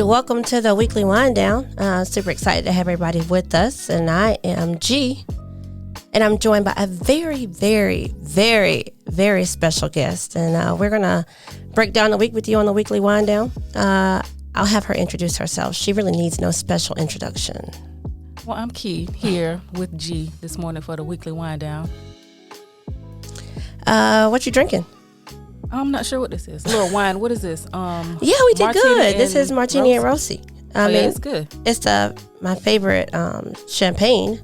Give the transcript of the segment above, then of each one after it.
right, welcome to the weekly wind down. Super excited to have everybody with us, and I am G, and I'm joined by a very, very, very, very special guest, and we're gonna break down the week with you on the weekly wind down. I'll have her introduce herself. She really needs no special introduction. Well, I'm Key here with G this morning for the weekly wind down. What you drinking? I'm not sure what this is. A little wine. What is this? Yeah, we did good. This is Martini and Rossi. I mean, it's good. It's my favorite champagne.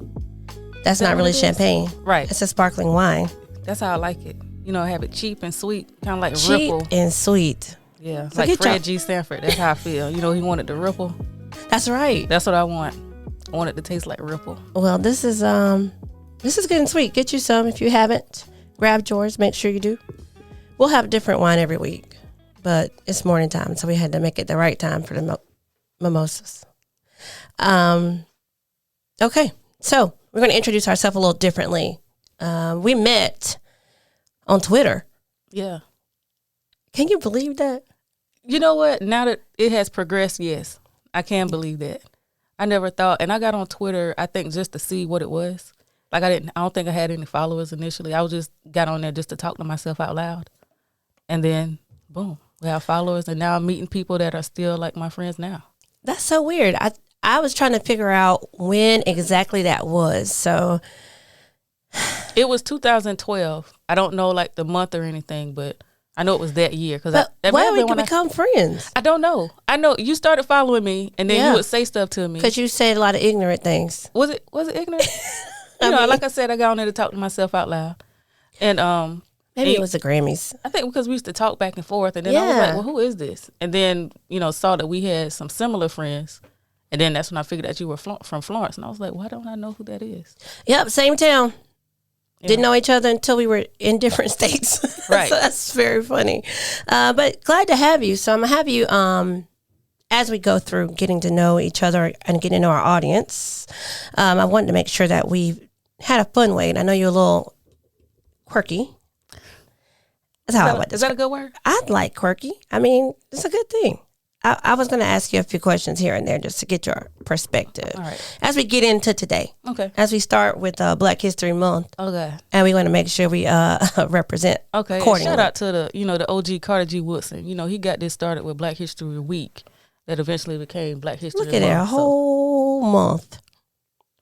That's not really champagne. Right. It's a sparkling wine. That's how I like it. You know, have it cheap and sweet, kind of like cheap Ripple. And sweet. Yeah, So like Fred G. Sanford. That's how I feel. You know, he wanted the Ripple. That's right. That's what I want. I want it to taste like Ripple. Well, this is good and sweet. Get you some if you haven't. Grab yours. Make sure you do. We'll have a different wine every week, but it's morning time, so we had to make it the right time for the mimosas. Okay, so we're going to introduce ourselves a little differently. We met on Twitter. Yeah. Can you believe that? You know what? Now that it has progressed, yes, I can believe that. I never thought, and I got on Twitter, I think, just to see what it was. Like I don't think I had any followers initially. I just got on there just to talk to myself out loud. And then, boom, we have followers, and now I'm meeting people that are still like my friends now. That's so weird. I was trying to figure out when exactly that was. So it was 2012. I don't know like the month or anything, but I know it was that year. But why did we become friends? I don't know. I know you started following me, and then you would say stuff to me because you said a lot of ignorant things. Was it ignorant? Like I said, I got on there to talk to myself out loud, and maybe it was the Grammys. I think because we used to talk back and forth, and then I was like, well, who is this? And then, saw that we had some similar friends. And then that's when I figured that you were from Florence. And I was like, why don't I know who that is? Yep, same town. Yeah. Didn't know each other until we were in different states. Right. So that's very funny. But glad to have you. So I'm going to have you, as we go through getting to know each other and getting to know our audience, I wanted to make sure that we had a fun way. And I know you're a little quirky. That's how I would. Is that a good word? I'd like quirky. I mean, it's a good thing. I was going to ask you a few questions here and there just to get your perspective. All right. As we get into today. Okay. As we start with Black History Month. Okay. And we want to make sure we represent accordingly. Shout out to the OG Carter G. Woodson. He got this started with Black History Week that eventually became Black History Month. Look at that, a whole month.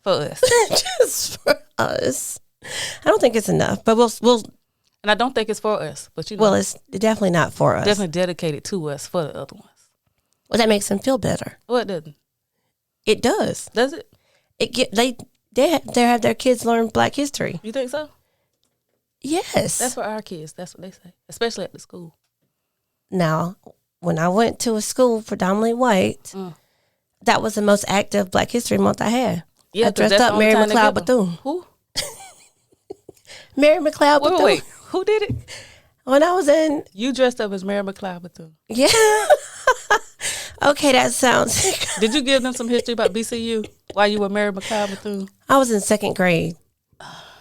For us. Just for us. I don't think it's enough, but we'll and I don't think it's for us, but well, it's definitely not for us. Definitely dedicated to us for the other ones. Well, that makes them feel better. Well, it doesn't. It does. Does it? They have their kids learn Black history. You think so? Yes. That's for our kids. That's what they say, especially at the school. Now, when I went to a school predominantly white, that was the most active Black History Month I had. Yeah, I dressed up Mary McLeod Bethune. Who? Mary McLeod Bethune. Wait. Who did it? When I was in... You dressed up as Mary McLeod Bethune. Yeah. Okay, that sounds... Did you give them some history about BCU while you were Mary McLeod Bethune? I was in second grade.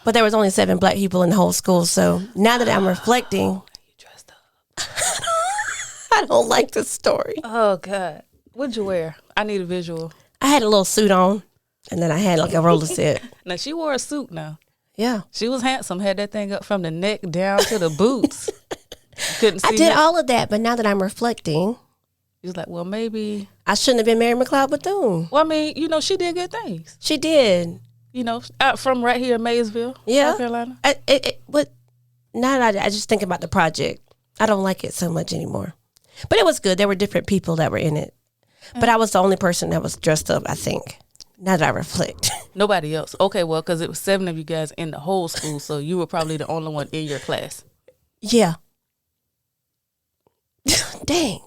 But there was only 7 Black people in the whole school. So now that I'm reflecting... You dressed up. I don't like the story. Oh, God. What'd you wear? I need a visual. I had a little suit on. And then I had like a roller set. Now, she wore a suit now. Yeah. She was handsome. Had that thing up from the neck down to the boots. Couldn't see I did all of that, but now that I'm reflecting, he was like, well, maybe I shouldn't have been Mary McLeod Bethune. Well, I mean, she did good things. She did. Out from right here in Maysville, South Carolina. But now that I just think about the project, I don't like it so much anymore. But it was good. There were different people that were in it. But I was the only person that was dressed up, I think. Now that I reflect. Nobody else. Okay, well, because it was 7 of you guys in the whole school, so you were probably the only one in your class. Yeah. Dang.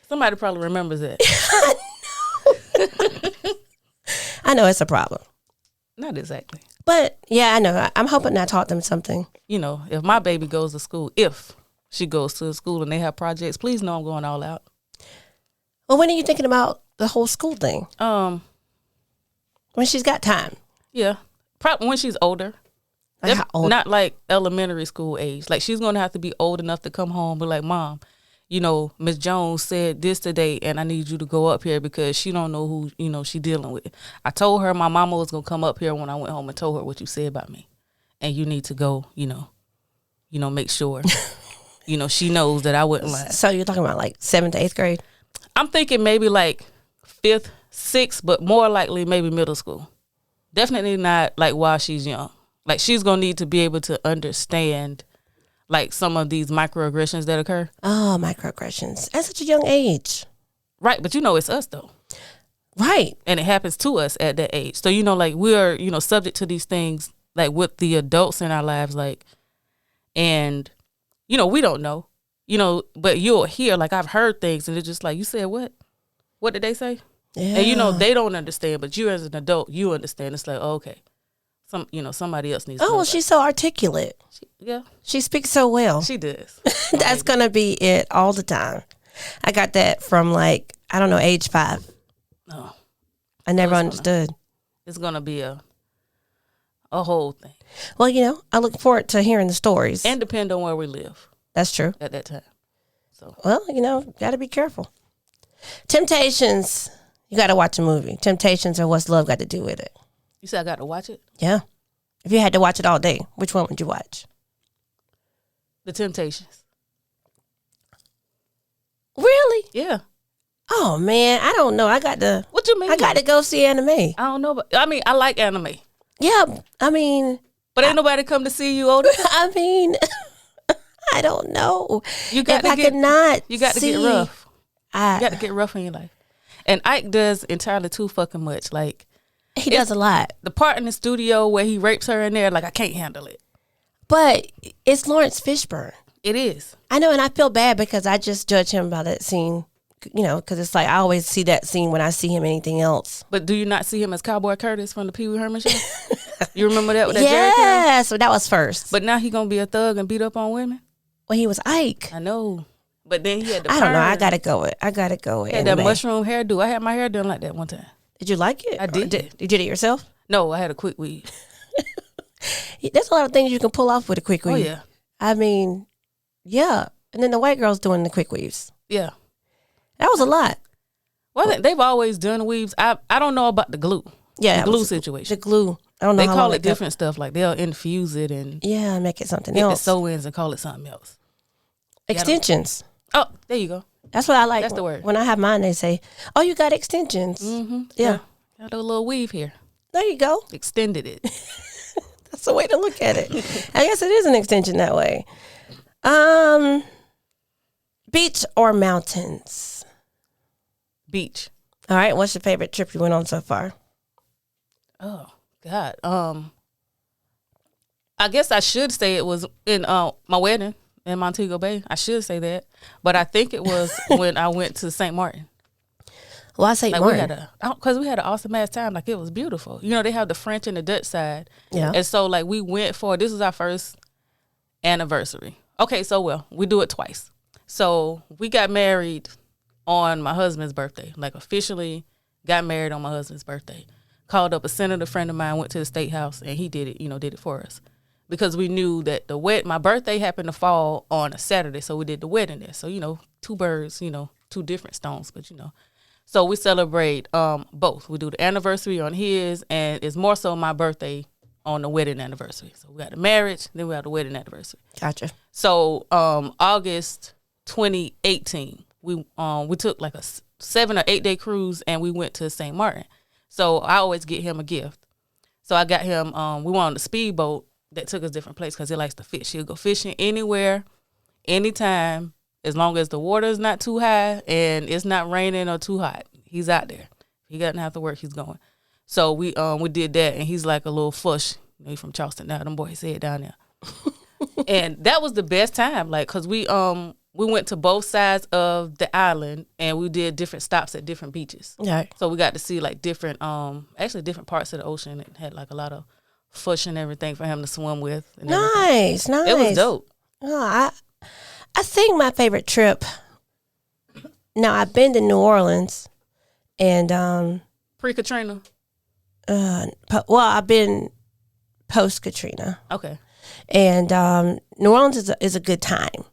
Somebody probably remembers that. I know it's a problem. Not exactly. But, yeah, I know. I'm hoping I taught them something. If my baby goes to school, if she goes to school and they have projects, please know I'm going all out. Well, when are you thinking about the whole school thing? When she's got time. Yeah. Probably when she's older. Like how old? Not like elementary school age. Like she's going to have to be old enough to come home, but like, Mom, you know, Miss Jones said this today, and I need you to go up here because she don't know who, you know, she dealing with. I told her my mama was going to come up here when I went home and told her what you said about me. And you need to go, you know, make sure, you know, she knows that I wouldn't lie. So you're talking about like 7th to 8th grade? I'm thinking maybe like 5th, 6th, but more likely maybe middle school. Definitely not like while she's young. Like she's going to need to be able to understand like some of these microaggressions that occur. Oh, microaggressions at such a young age. Right. But you know, it's us though. Right. And it happens to us at that age. So, you know, like we're, you know, subject to these things like with the adults in our lives, like, and, you know, we don't know, you know, but you'll hear, like I've heard things and it's just like, you said what? What did they say? Yeah. And, you know, they don't understand, but you as an adult, you understand. It's like, oh, okay. Somebody else needs to know. Oh, well, she's so articulate. Yeah. She speaks so well. She does. That's going to be it all the time. I got that from like, I don't know, age 5. No. I never understood. It's going to be a whole thing. Well, you know, I look forward to hearing the stories. And depend on where we live. That's true. At that time. So. Well, you know, got to be careful. Temptations. You got to watch a movie. Temptations or What's Love Got to Do with It? You said I got to watch it? Yeah. If you had to watch it all day, which one would you watch? The Temptations. Really? Yeah. Oh, man. I don't know. What you mean? I got to go see anime. I don't know. But I mean, I like anime. Yeah. I mean. But ain't nobody come to see you older. I mean, I don't know. You got to get rough. You got to get rough in your life. And Ike does entirely too fucking much. Like, he does a lot. The part in the studio where he rapes her in there, like, I can't handle it. But it's Lawrence Fishburne. It is. I know, and I feel bad because I just judge him by that scene, you know, because it's like I always see that scene when I see him anything else. But do you not see him as Cowboy Curtis from the Pee Wee Herman show? You remember that with that Jerry Curl? Yeah, so that was first. But now he going to be a thug and beat up on women? Well, he was Ike. I know. But then he had the I don't know. I got to go with He had that mushroom hairdo. I had my hair done like that one time. Did you like it? I did. You did it yourself? No, I had a quick weave. There's a lot of things you can pull off with a quick weave. Oh, yeah. I mean, yeah. And then the white girls doing the quick weaves. Yeah. That was a lot. Well, they've always done weaves. I don't know about the glue. Yeah. The glue situation. The glue. I don't know. They call it different stuff. Like they'll infuse it and make it something else. Get the sew-ins and call it something else. Extensions. Oh, there you go. That's what I like. That's the word. When I have mine, they say, "Oh, you got extensions." Mm-hmm. Yeah. Got a little weave here. There you go. Extended it. That's the way to look at it. I guess it is an extension that way. Beach or mountains? Beach. All right. What's your favorite trip you went on so far? Oh God. I guess I should say it was in my wedding in Montego Bay. I should say that, but I think it was when I went to St. Martin. Well, I say Martin because we had an awesome ass time. Like it was beautiful. You know, they have the French and the Dutch side. Yeah. And so like we went for this was our first anniversary. Okay, so we do it twice. So we got married on my husband's birthday. Like officially got married on my husband's birthday. Called up a senator friend of mine, went to the state house, and he did it. You know, did it for us because we knew that my birthday happened to fall on a Saturday, so we did the wedding there. So you know, two birds, you know, two different stones, but you know. So we celebrate both. We do the anniversary on his, and it's more so my birthday on the wedding anniversary. So we got the marriage, then we got the wedding anniversary. Gotcha. So August 2018, we took like a 7 or 8 day cruise, and we went to St. Martin. So I always get him a gift. So I got him. We went on the speedboat that took us different places because he likes to fish. He'll go fishing anywhere, anytime. As long as the water is not too high and it's not raining or too hot, he's out there. He doesn't have to work. He's going. So we did that, and he's like a little fush. You know, he's from Charleston now. Them boys head down there, and that was the best time. Like, cause we went to both sides of the island, and we did different stops at different beaches. Yeah. So we got to see like different different parts of the ocean. It had like a lot of fush and everything for him to swim with. And nice. It was dope. Oh, I think my favorite trip. Now I've been to New Orleans, and pre-Katrina. I've been post Katrina. Okay. And New Orleans is a good time.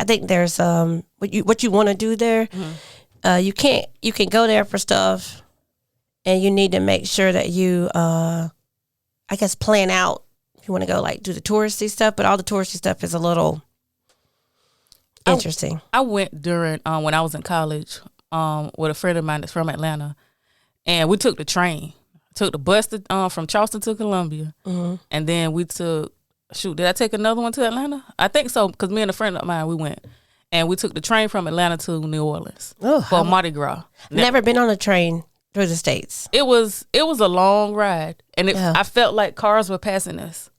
I think there's what you want to do there. You can go there for stuff, and you need to make sure that you I guess plan out if you want to go like do the touristy stuff, but all the touristy stuff is a little interesting. I went during when I was in college with a friend of mine that's from Atlanta, and we took the train, took the bus from Charleston to Columbia, and then we took. Shoot, did I take another one to Atlanta? I think so, because me and a friend of mine, we went. And we took the train from Atlanta to New Orleans for Mardi Gras. Never been on a train through the States. It was a long ride. And I felt like cars were passing us.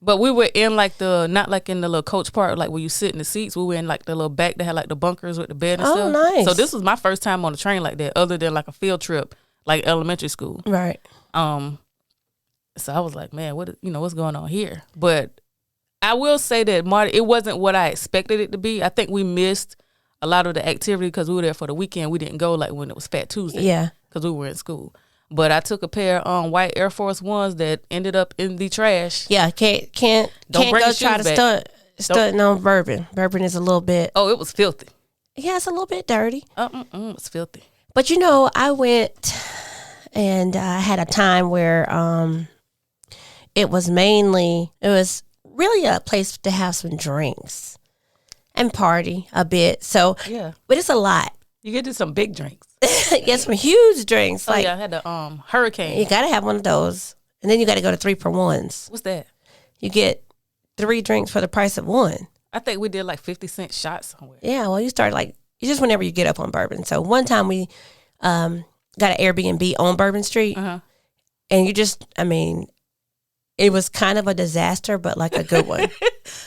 But we were in like not like in the little coach part, like where you sit in the seats. We were in like the little back that had like the bunkers with the bed and stuff. Oh, nice. So this was my first time on a train like that, other than like a field trip, like elementary school. Right. So I was like, man, what's going on here? But I will say that Marty, it wasn't what I expected it to be. I think we missed a lot of the activity because we were there for the weekend. We didn't go like when it was Fat Tuesday. Yeah. Because we were in school. But I took a pair of white Air Force Ones that ended up in the trash. Yeah, can't go try to stunt on Bourbon. Bourbon is a little bit. Oh, it was filthy. Yeah, it's a little bit dirty. It was filthy. But I went and I had a time where it was really a place to have some drinks and party a bit. So, yeah. But it's a lot. You get to some big drinks. Get some huge drinks. I had the Hurricane. You got to have one of those. And then you got to go to 3-for-1s. What's that? You get 3 drinks for the price of 1. I think we did like 50-cent shots somewhere. Yeah, well, you just whenever you get up on Bourbon. So one time we got an Airbnb on Bourbon Street. And it was kind of a disaster, but like a good one.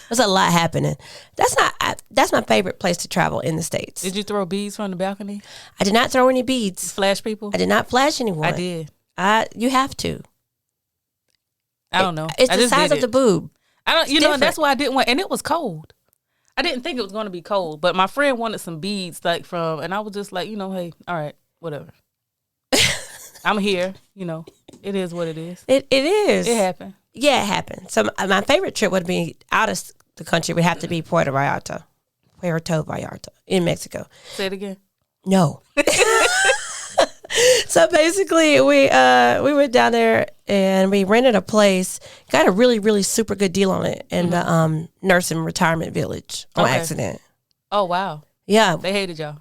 There's a lot happening. That's my favorite place to travel in the States. Did you throw beads from the balcony? I did not throw any beads. Flash people? I did not flash anyone. I did. You have to. I don't know. It's the size of the boob. That's why I didn't want, and it was cold. I didn't think it was going to be cold, but my friend wanted some beads and I was just like, hey, all right, whatever. I'm here, it is what it is. It is. It happened. Yeah, it happened. So my favorite trip would be out of the country. Would have to be Puerto Vallarta in Mexico. Say it again. No. So basically, we went down there and we rented a place. Got a really, really super good deal on it in the nursing retirement village on accident. Oh wow. Yeah. They hated y'all.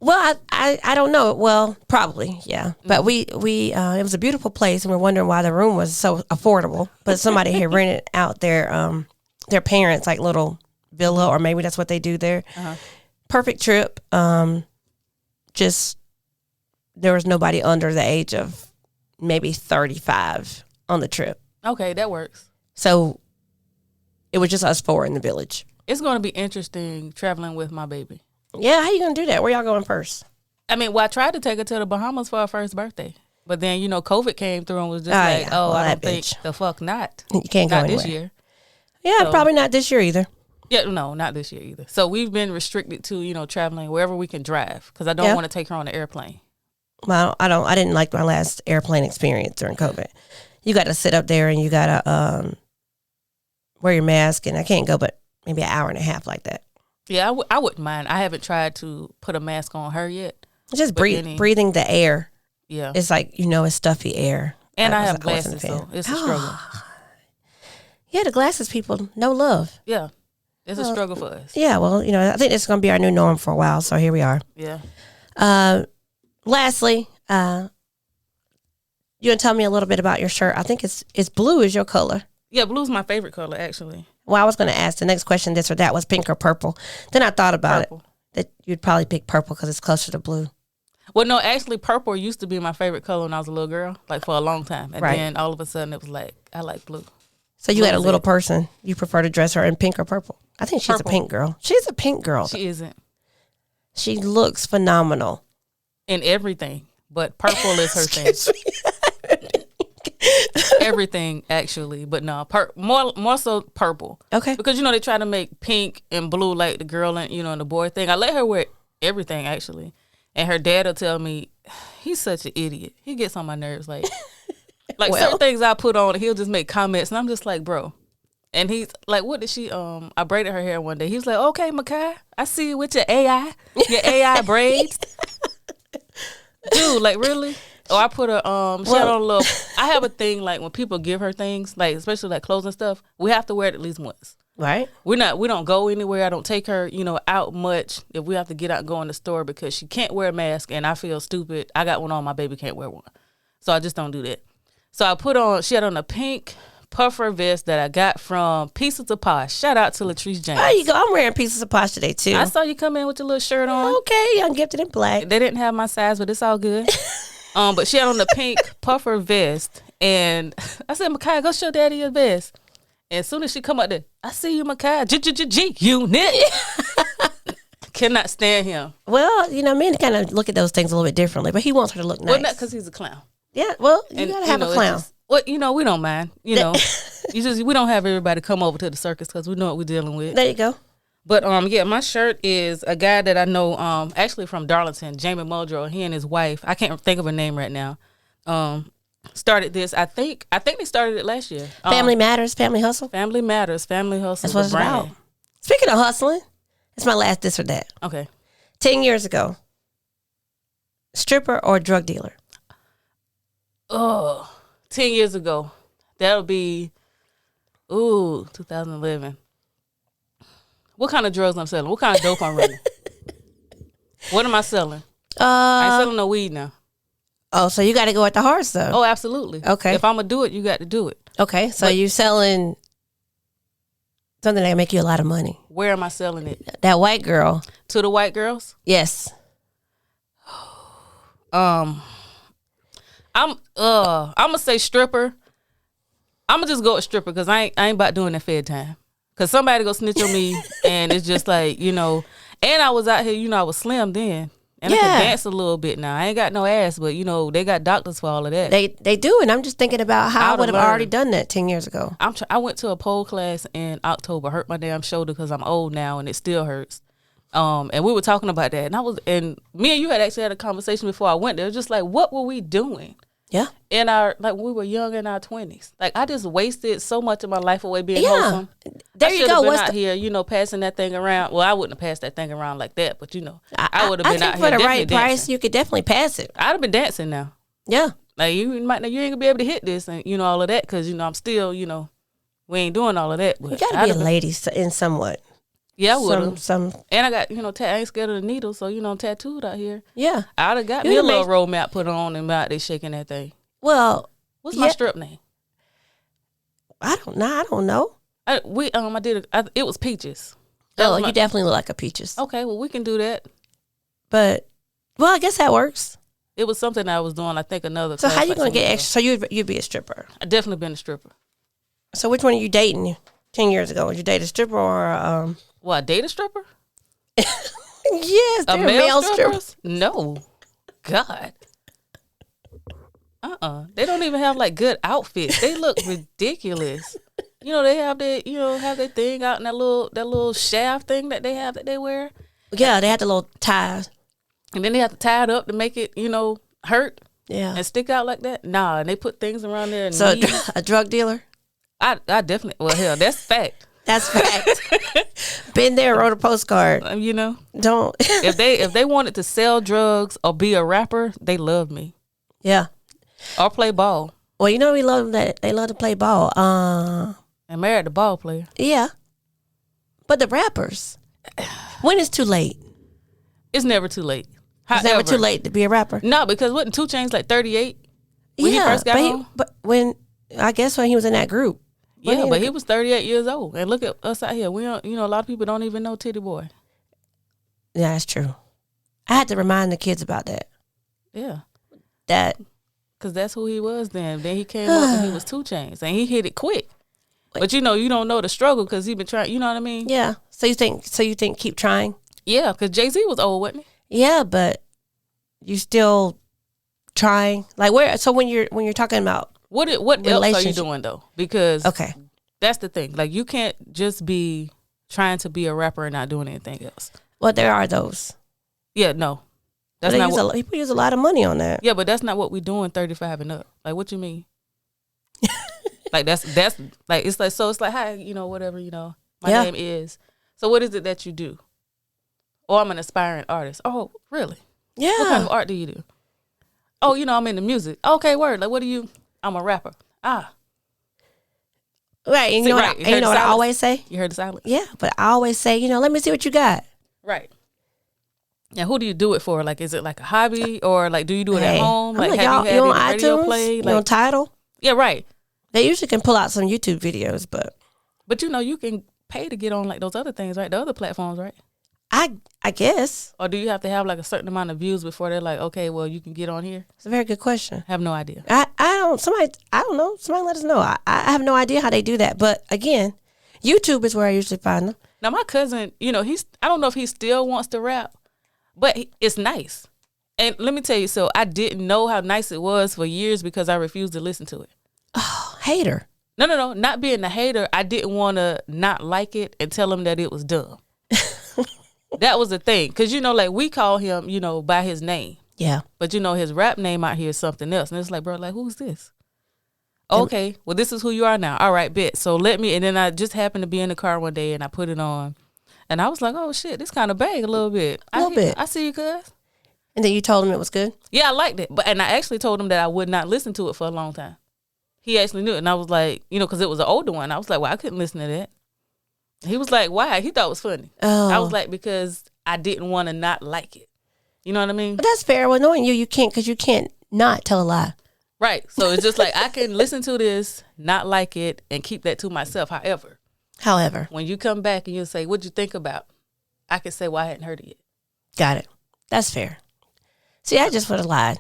Well, I don't know. Well, probably, yeah. But we it was a beautiful place, and we're wondering why the room was so affordable. But somebody had rented out their parents' like little villa, or maybe that's what they do there. Perfect trip. Just there was nobody under the age of maybe 35 on the trip. Okay, that works. So it was just us 4 in the village. It's going to be interesting traveling with my baby. Yeah, how you gonna do that? Where y'all going first? I tried to take her to the Bahamas for her first birthday, but then COVID came through and was just I don't think the fuck not. You can't go not anywhere this year. Yeah, so, probably not this year either. Yeah, no, not this year either. So we've been restricted to traveling wherever we can drive because I don't want to take her on the airplane. Well, I didn't like my last airplane experience during COVID. You got to sit up there and you got to wear your mask, and I can't go but maybe an hour and a half like that. Yeah, I wouldn't mind. I haven't tried to put a mask on her yet. Just breathing the air. Yeah. It's like, it's stuffy air. And I have glasses, so it's a struggle. Yeah, the glasses people, no love. Yeah. It's a struggle for us. Yeah, well, I think it's going to be our new norm for a while, so here we are. Yeah. Lastly, you want to tell me a little bit about your shirt? I think it's blue is your color. Yeah, blue's my favorite color, actually. Well, I was going to ask the next question, this or that, was pink or purple. Then I thought about purple. That you'd probably pick purple because it's closer to blue. Well, no, actually, purple used to be my favorite color when I was a little girl, like for a long time. And then all of a sudden it was like, I like blue. So you got a little person. You prefer to dress her in pink or purple? I think she's purple. A pink girl. She's a pink girl. She isn't. She looks phenomenal. In everything, but purple is her thing. Everything, actually, but no, more so purple. Okay. Because they try to make pink and blue like the girl and the boy thing. I let her wear everything actually, and her dad will tell me he's such an idiot. He gets on my nerves. Like certain things I put on, he'll just make comments, and I'm just like, bro, And he's like, what did she, I braided her hair one day. He was like, okay, Makai, I see you with your AI braids. Dude, like, really? Or I put a, she had on a little, I have a thing, like, when people give her things, like, especially, like, clothes and stuff, we have to wear it at least once. Right. We don't go anywhere. I don't take her, out much if we have to get out and go in the store because she can't wear a mask and I feel stupid. I got one on, my baby can't wear one. So I just don't do that. So she had on a pink puffer vest that I got from Pieces of Posh. Shout out to Latrice James. There you go. I'm wearing Pieces of Posh today too. I saw you come in with your little shirt on. Okay, Young Gifted in black. They didn't have my size, but it's all good. But she had on the pink puffer vest, and I said, Makai, go show Daddy your vest. And as soon as she come up there, I see you, Makai. G unit. Cannot stand him. Well, men kind of look at those things a little bit differently, but he wants her to look nice. Well, not because he's a clown. Yeah, well, you gotta have a clown. We don't mind. We don't have everybody come over to the circus because we know what we're dealing with. There you go. But my shirt is a guy that I know, actually from Darlington, Jamie Muldrow. He and his wife, I can't think of her name right now. Started this. I think they started it last year. Family Matters, Family Hustle. Family Matters, Family Hustle. That's what it's about. Speaking of hustling, it's my last this or that. Okay. 10 years ago, stripper or drug dealer? 10 years ago, that'll be 2011. What kind of drugs I'm selling? What kind of dope I'm running? What am I selling? I ain't selling no weed now. Oh, so you got to go at the hard stuff. Oh, absolutely. Okay. If I'm going to do it, you got to do it. Okay, so you selling something that can make you a lot of money. Where am I selling it? That white girl. To the white girls? Yes. I'm gonna say stripper. I'm gonna just go with stripper because I ain't about doing that fed time. Cause somebody go snitch on me and it's just like, and I was out here, I was slim then. And I can dance a little bit now. I ain't got no ass, but they got doctors for all of that. They do, and I'm just thinking about how I would have already done that 10 years ago. I went to a pole class in October, hurt my damn shoulder because I'm old now and it still hurts. And we were talking about that, and me and you had actually had a conversation before I went there. It was just like, what were we doing? Yeah. In our, we were young in our 20s. Like, I just wasted so much of my life away being wholesome. There you go. I should have been out here, passing that thing around. Well, I wouldn't have passed that thing around like that, but I would have been out here. I think for the right price, you could definitely pass it. I'd have been dancing now. Yeah. Like, you ain't gonna be able to hit this and, all of that, because, I'm still, we ain't doing all of that. But you gotta be a lady in somewhat. Yeah, I would have. Some. And I got, I ain't scared of the needle, so, I'm tattooed out here. Yeah. I'd have got me a little road map put on and out there shaking that thing. Well, what's my strip name? I don't know. I did it was Peaches. You definitely look like a Peaches. Okay, well, we can do that. But, well, I guess that works. It was something I was doing, I think, another So how you going to get extra? So you'd be a stripper? I definitely been a stripper. So which one are you dating 10 years ago? Would you date a stripper or Well, I date a stripper? Yes, a male stripper? No. God. They don't even have good outfits. They look ridiculous. They have their thing out in that little shaft thing that they have that they wear. Yeah, they have the little ties. And then they have to tie it up to make it, hurt. Yeah. And stick out like that. Nah, and they put things around there. So a drug dealer? I definitely, well, hell, that's fact. That's fact. Been there, wrote a postcard. Don't. if they wanted to sell drugs or be a rapper, they love me. Yeah. Or play ball. Well, we love that. They love to play ball. And married the ball player. Yeah. But the rappers, when it's too late? It's never too late. It's never too late to be a rapper? No, because wasn't 2 Chainz 38 when he first got home? But when he was in that group. Yeah, but he was 38 years old. And look at us out here. We don't, a lot of people don't even know Titty Boy. Yeah, that's true. I had to remind the kids about that. Yeah. Because that's who he was then. Then he came up and he was 2 Chainz. And he hit it quick. But you don't know the struggle because he been trying, you know what I mean? Yeah. So you think keep trying? Yeah, because Jay-Z was old, wasn't he? Yeah, but you still trying. Like when you're talking about what else are you doing though? Because okay, that's the thing. Like you can't just be trying to be a rapper and not doing anything else. Well, there are those. Yeah, no. That's not people use a lot of money on that. Yeah, but that's not what we doing 35 and up. Like what you mean? Like that's like it's like so it's like hi, whatever, my Yeah. name is. So what is it that you do? Oh, I'm an aspiring artist. Oh, really? Yeah. What kind of art do you do? Oh, I'm into music. Okay, word. Like what do you? I'm a rapper. Ah, Right. And See, you know, right. what, and you know what I always say? You heard the silence. Yeah, but I always say, let me see what you got. Right. Now, who do you do it for? Like, is it like a hobby or like do you do it Hey, at home? I'm Like, y'all, have you on had any radio iTunes? play? You Like, on Tidal? yeah, right. They usually can pull out some YouTube videos, but But you can pay to get on like those other things, right? The other platforms, right? I guess Or do you have to have like a certain amount of views before they're like, okay, well, you can get on here? it's a very good question. I have no idea. I don't know. Somebody let us know. I have no idea how they do that. But again, YouTube is where I usually find them. Now, my cousin, I don't know if he still wants to rap, but it's nice. And let me tell you, so I didn't know how nice it was for years because I refused to listen to it. Oh, hater. No, not being a hater. I didn't want to not like it and tell him that it was dumb. That was the thing. Because, like we call him, by his name. Yeah. But, his rap name out here is something else. And it's like, bro, like, who's this? Okay, well, this is who you are now. All right, bet. So and then I just happened to be in the car one day and I put it on. And I was like, oh, shit, this kind of bang a little bit. A little bit. I see you, cuz. And then you told him it was good? Yeah, I liked it. And I actually told him that I would not listen to it for a long time. He actually knew it. And I was like, because it was an older one. I was like, well, I couldn't listen to that. He was like, why? He thought it was funny. Oh. I was like, because I didn't want to not like it. You know what I mean? But that's fair. Well, knowing you can't, because you can't not tell a lie. Right. So it's just like I can listen to this, not like it, and keep that to myself. However, when you come back and you say, what'd you think about? I can say, well, I hadn't heard it yet. Got it. That's fair. See, I just would have lied.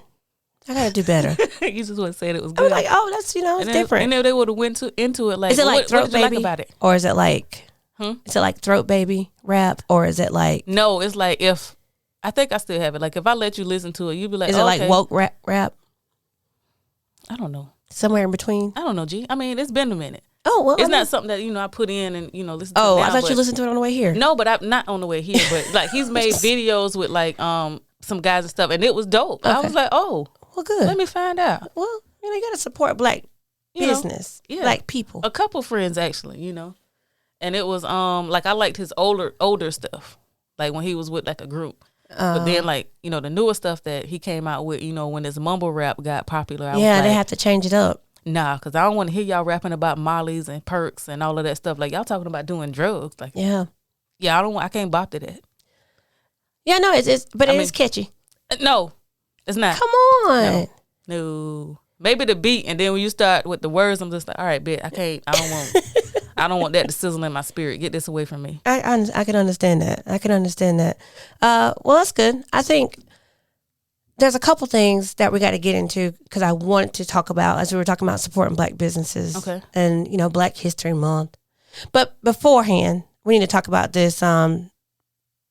I got to do better. You just want to say it was I good. was like, oh, that's, it's different. And then they would have went into it like, is it like what Throat did you Baby? like about it? Or is it like, is it like Throat Baby rap? Or is it like? No, it's like I think I still have it. Like if I let you listen to it, you'd be like, is it like woke rap? I don't know. Somewhere in between? I don't know, G. I mean, it's been a minute. Oh, well. It's not something that, I put in and, listen to. Oh, now, I thought you listened to it on the way here. No, but I'm not on the way here. But like he's made videos with like some guys and stuff, and it was dope. Okay. I was like, oh, well, good. Let me find out. Well, you got to support black business, black people. A couple friends actually, and it was like I liked his older stuff, like when he was with like a group. But then like the newer stuff that he came out with, when his mumble rap got popular, I was like, they have to change it up. Nah, because I don't want to hear y'all rapping about Molly's and perks and all of that stuff. Like y'all talking about doing drugs. Like yeah, I can't bop to that. Yeah, no, it's but it is catchy. No, it's not. Come on. No. Maybe the beat, and then when you start with the words, I'm just like, all right, bitch, I don't want that to sizzle in my spirit. Get this away from me. I can understand that. Well, that's good. I think there's a couple things that we got to get into because I wanted to talk about as we were talking about supporting black businesses. Okay. And Black History Month. But beforehand, we need to talk about this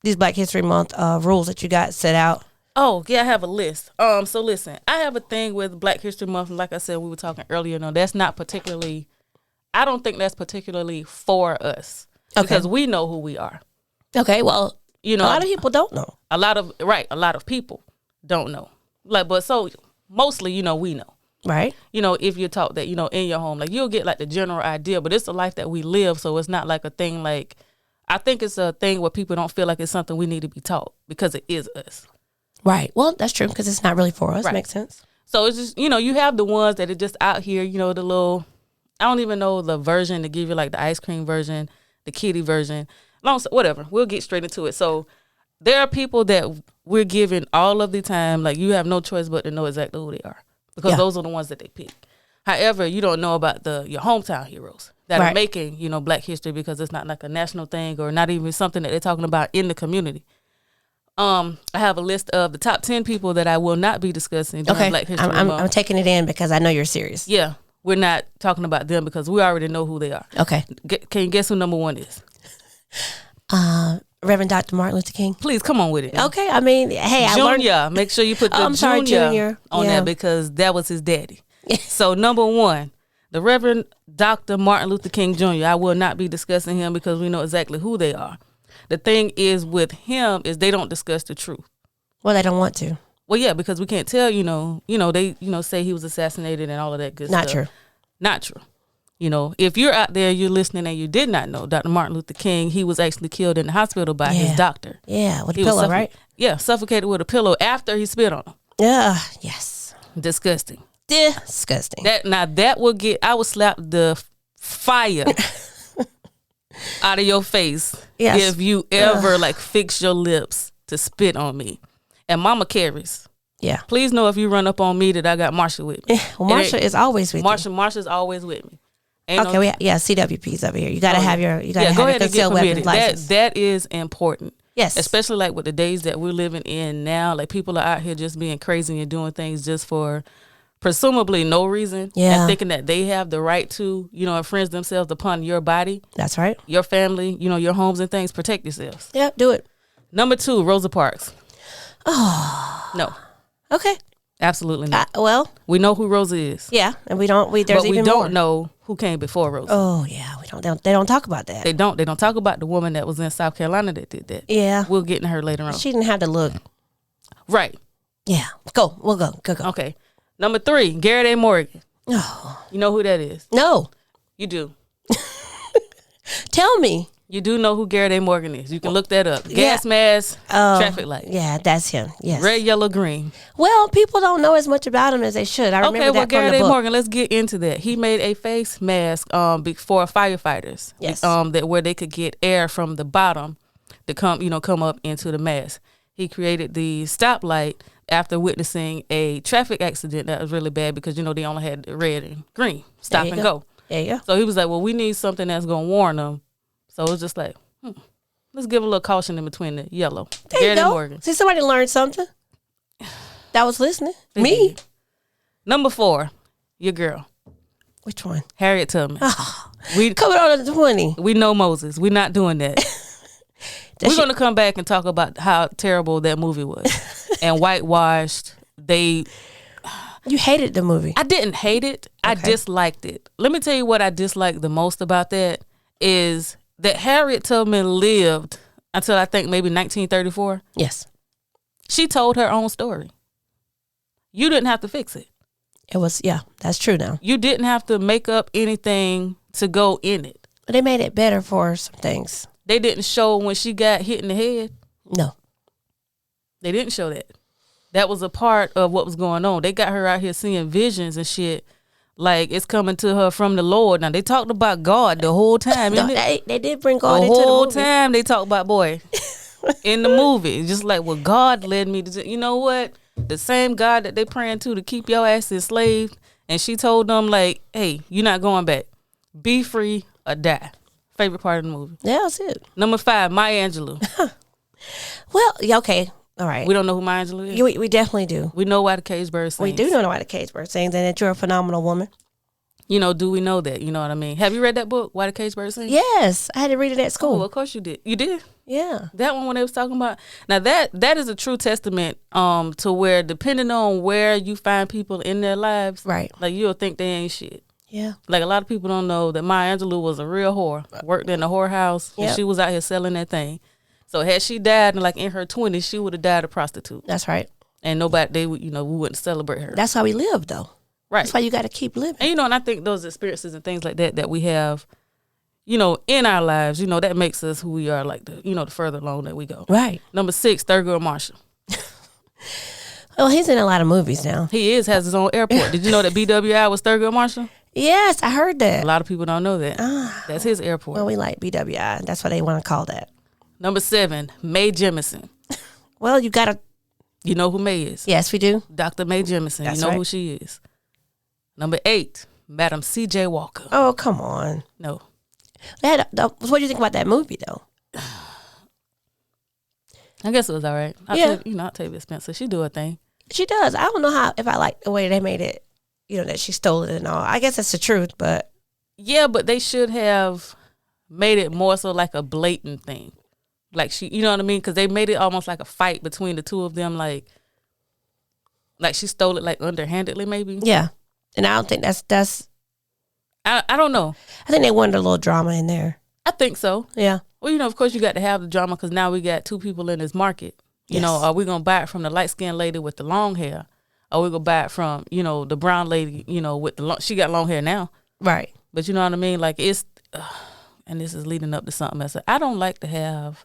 these Black History Month rules that you got set out. Oh, yeah, I have a list. So listen, I have a thing with Black History Month, and like I said, we were talking earlier. No, that's not particularly. I don't think that's particularly for us because we know who we are. Okay, well, a lot of people don't know. A lot of people don't know. Like, but so mostly, we know. Right. If you're taught that, in your home, like you'll get like the general idea, but it's the life that we live, so it's not like a thing like. I think it's a thing where people don't feel like it's something we need to be taught because it is us. Right. Well, that's true because it's not really for us. Right. Makes sense. So it's just, you have the ones that are just out here, the little, I don't even know the version to give you like the ice cream version, the kitty version, whatever. We'll get straight into it. So there are people that we're giving all of the time, like you have no choice but to know exactly who they are because those are the ones that they pick. However, you don't know about your hometown heroes that are making, Black history because it's not like a national thing or not even something that they're talking about in the community. I have a list of the top 10 people that I will not be discussing during Black History Month. I'm taking it in because I know you're serious. Yeah, we're not talking about them because we already know who they are. Okay. Can you guess who number one is? Reverend Dr. Martin Luther King. Please, come on with it. Okay, I mean, hey, Junior. Make sure you put the Junior on that because that was his daddy. So number one, the Reverend Dr. Martin Luther King Jr. I will not be discussing him because we know exactly who they are. The thing is with him is they don't discuss the truth. Well, they don't want to. Well, yeah, because we can't tell, they, say he was assassinated and all of that good stuff. Not true. Not true. You know, if you're out there, you're listening and you did not know, Dr. Martin Luther King, he was actually killed in the hospital by his doctor. Yeah, with a He was pillow, right? Yeah, suffocated with a pillow after he spit on him. Yeah, yes. Disgusting. Disgusting. That will get, I would slap the fire out of your face if you ever like fix your lips to spit on me. And Mama carries. Yeah. Please know if you run up on me that I got Marsha with me. Well, Marsha is always with you. Marsha's always with me. Okay, CWP's over here. You gotta have your concealed weapons license. That is important. Yes. Especially like with the days that we're living in now, like people are out here just being crazy and doing things just for presumably no reason. Yeah. And thinking that they have the right to, infringe themselves upon your body. That's right. Your family, your homes and things. Protect yourselves. Yeah, do it. Number 2, Rosa Parks. Oh. No. Okay. Absolutely not. Well, we know who Rosa is. Yeah, and we don't know who came before Rosa. Oh yeah, they don't talk about that. They don't talk about the woman that was in South Carolina that did that. Yeah. We'll get to her later on. She didn't have the look. Right. Yeah. We'll go. Okay. Number 3, Garrett A. Morgan. Oh. You know who that is? No. You do. Tell me. You do know who Garrett A. Morgan is. You can look that up. Gas mask, traffic light. Yeah, that's him. Yes. Red, yellow, green. Well, people don't know as much about him as they should. I remember that Garrett from the A. book. Morgan, let's get into that. He made a face mask for firefighters. Yes. Where they could get air from the bottom to come up into the mask. He created the stoplight after witnessing a traffic accident that was really bad because they only had red and green. Stop and go. There you go. So he was like, well, we need something that's going to warn them. So it was just like, let's give a little caution in between the yellow. There you go. Morgan. See, somebody learned something. That was listening. Me. Number 4, your girl. Which one? Harriet Tubman. Oh, we coming on to 20. We know Moses. We're not doing that. We're going to come back and talk about how terrible that movie was and whitewashed. You hated the movie. I didn't hate it. Okay. I disliked it. Let me tell you what I disliked the most about that is that Harriet Tubman lived until I think maybe 1934. Yes. She told her own story. You didn't have to fix it. It was, that's true now. You didn't have to make up anything to go in it. But they made it better for some things. They didn't show when she got hit in the head. No. They didn't show that. That was a part of what was going on. They got her out here seeing visions and shit. Like it's coming to her from the Lord. Now they talked about God the whole time. No, they did bring God into the movie. The whole time they talked about in the movie. Just like, well, God led me to do. You know what? The same God that they praying to keep your ass enslaved. And she told them like, hey, you're not going back. Be free or die. Favorite part of the movie. Yeah, that's it. Number 5, Maya Angelou. Well, okay. All right. We don't know who Maya Angelou is? We definitely do. We know why the Cage Bird sings. We do know why the Cage Bird sings and that you're a phenomenal woman. Do we know that? You know what I mean? Have you read that book, Why the Cage Bird Sings? Yes. I had to read it at school. Oh, of course you did. You did? Yeah. That one when they was talking about. Now that is a true testament to where depending on where you find people in their lives, right? Like you'll think they ain't shit. Yeah. Like a lot of people don't know that Maya Angelou was a real whore. Worked in a whorehouse. Yep. And she was out here selling that thing. So had she died in her 20s, she would have died a prostitute. That's right. And nobody, we wouldn't celebrate her. That's how we live, though. Right. That's why you got to keep living. And and I think those experiences and things like that we have, in our lives, that makes us who we are. Like the further along that we go. Right. Number 6, Thurgood Marshall. Well, he's in a lot of movies now. He has his own airport. Did you know that BWI was Thurgood Marshall? Yes, I heard that. A lot of people don't know that. That's his airport. Well, we like BWI. That's what they want to call that. Number 7, Mae Jemison. Well, you got to. You know who Mae is? Yes, we do. Dr. Mae Jemison. That's you know right. who she is. Number 8, Madam C.J. Walker. Oh, come on. No. What do you think about that movie, though? I guess it was all right. Octavia Spencer, she do her thing. She does. I don't know if I like the way they made it, that she stole it and all. I guess that's the truth, but. Yeah, but they should have made it more so like a blatant thing. Like she, you know what I mean? Because they made it almost like a fight between the two of them. Like she stole it like underhandedly maybe. Yeah. And I don't think that's. I don't know. I think they wanted a little drama in there. I think so. Yeah. Well, of course you got to have the drama because now we got 2 people in this market. You know, are we going to buy it from the light-skinned lady with the long hair? Or we going to buy it from, the brown lady, with she got long hair now. Right. But you know what I mean? Like it's, and this is leading up to something else. I don't like to have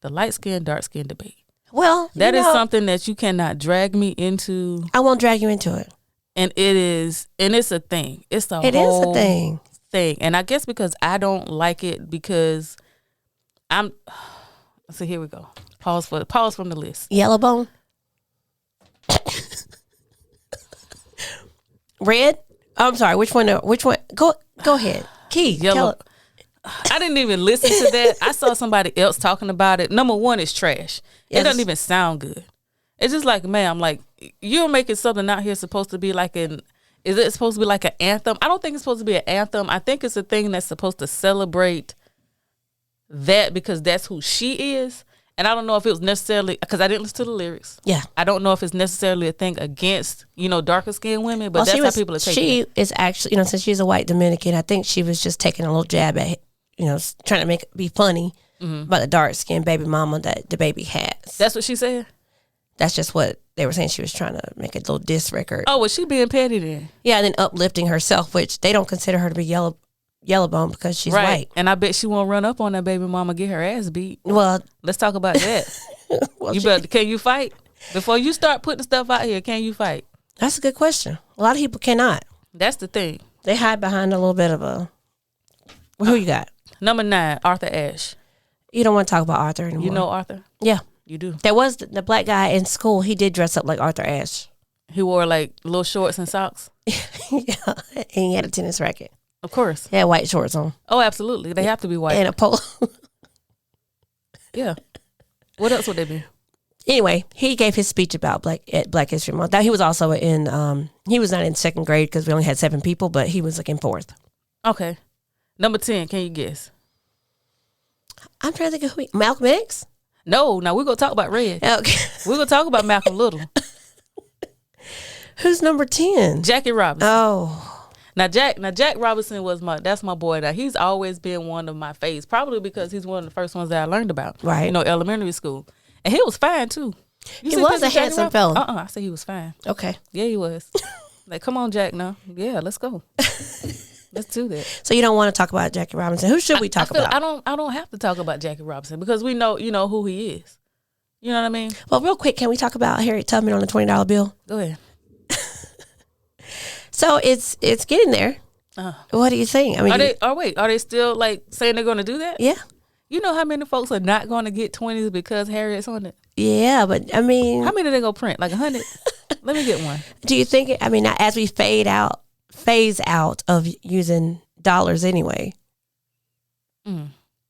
the light skin, dark skin debate. Well, that is something that you cannot drag me into. I won't drag you into it. And it's a thing. It's a It whole is a thing. And I guess because I don't like it because so here we go. Pause from the list. Yellow bone. Red. Oh, I'm sorry. Which one? Go ahead. Key. Yellow. I didn't even listen to that. I saw somebody else talking about it. Number one, it's trash. Yes. It doesn't even sound good. It's just like, man, I'm like, you're making something out here supposed to be like is it supposed to be like an anthem? I don't think it's supposed to be an anthem. I think it's a thing that's supposed to celebrate that because that's who she is. And I don't know if it was necessarily, because I didn't listen to the lyrics. Yeah. I don't know if it's necessarily a thing against, darker skinned women, but that's how people are taking it. She is actually, since she's a white Dominican, I think she was just taking a little jab at, trying to make it be funny about the dark skinned baby mama that the baby has. That's what she said? That's just what they were saying. She was trying to make a little diss record. Oh, was she being petty then? Yeah, and then uplifting herself, which they don't consider her to be yellow bone because she's white. And I bet she won't run up on that baby mama, get her ass beat. Well, let's talk about that. Can you fight? Before you start putting stuff out here, can you fight? That's a good question. A lot of people cannot. That's the thing. They hide behind a little bit of a... Well, who you got? Number 9, Arthur Ashe. You don't want to talk about Arthur anymore. You know Arthur? Yeah. You do. There was the black guy in school. He did dress up like Arthur Ashe. He wore like little shorts and socks. Yeah, and he had a tennis racket. Of course. He had white shorts on. Oh, absolutely. They have to be white. And a polo. Yeah. What else would they be? Anyway, he gave his speech about Black History Month. Now, he was also he was not in 2nd grade because we only had 7 people, but he was like in 4th. Okay. Number 10, can you guess? I'm trying to think of Malcolm X? No, we're going to talk about Red. Okay. We're going to talk about Malcolm Little. Who's number 10? Jackie Robinson. Oh. Now Jack Robinson that's my boy. Now he's always been one of my faves, probably because he's one of the first ones that I learned about. Right. Elementary school. And he was fine too. He was a handsome fella. I said he was fine. Okay. Yeah, he was. Like, come on, Jack, now. Yeah, let's go. Let's do that. So you don't want to talk about Jackie Robinson. Who should we talk about? I don't have to talk about Jackie Robinson because we know, who he is. You know what I mean? Well, real quick, can we talk about Harriet Tubman on the $20 bill? Go ahead. So it's getting there. What do you think? I mean, are they still like saying they're going to do that? Yeah. You know how many folks are not going to get 20s because Harriet's on it? Yeah, but I mean, how many are they going to print? Like 100? Let me get one. Do you think? I mean, as we phase out of using dollars anyway.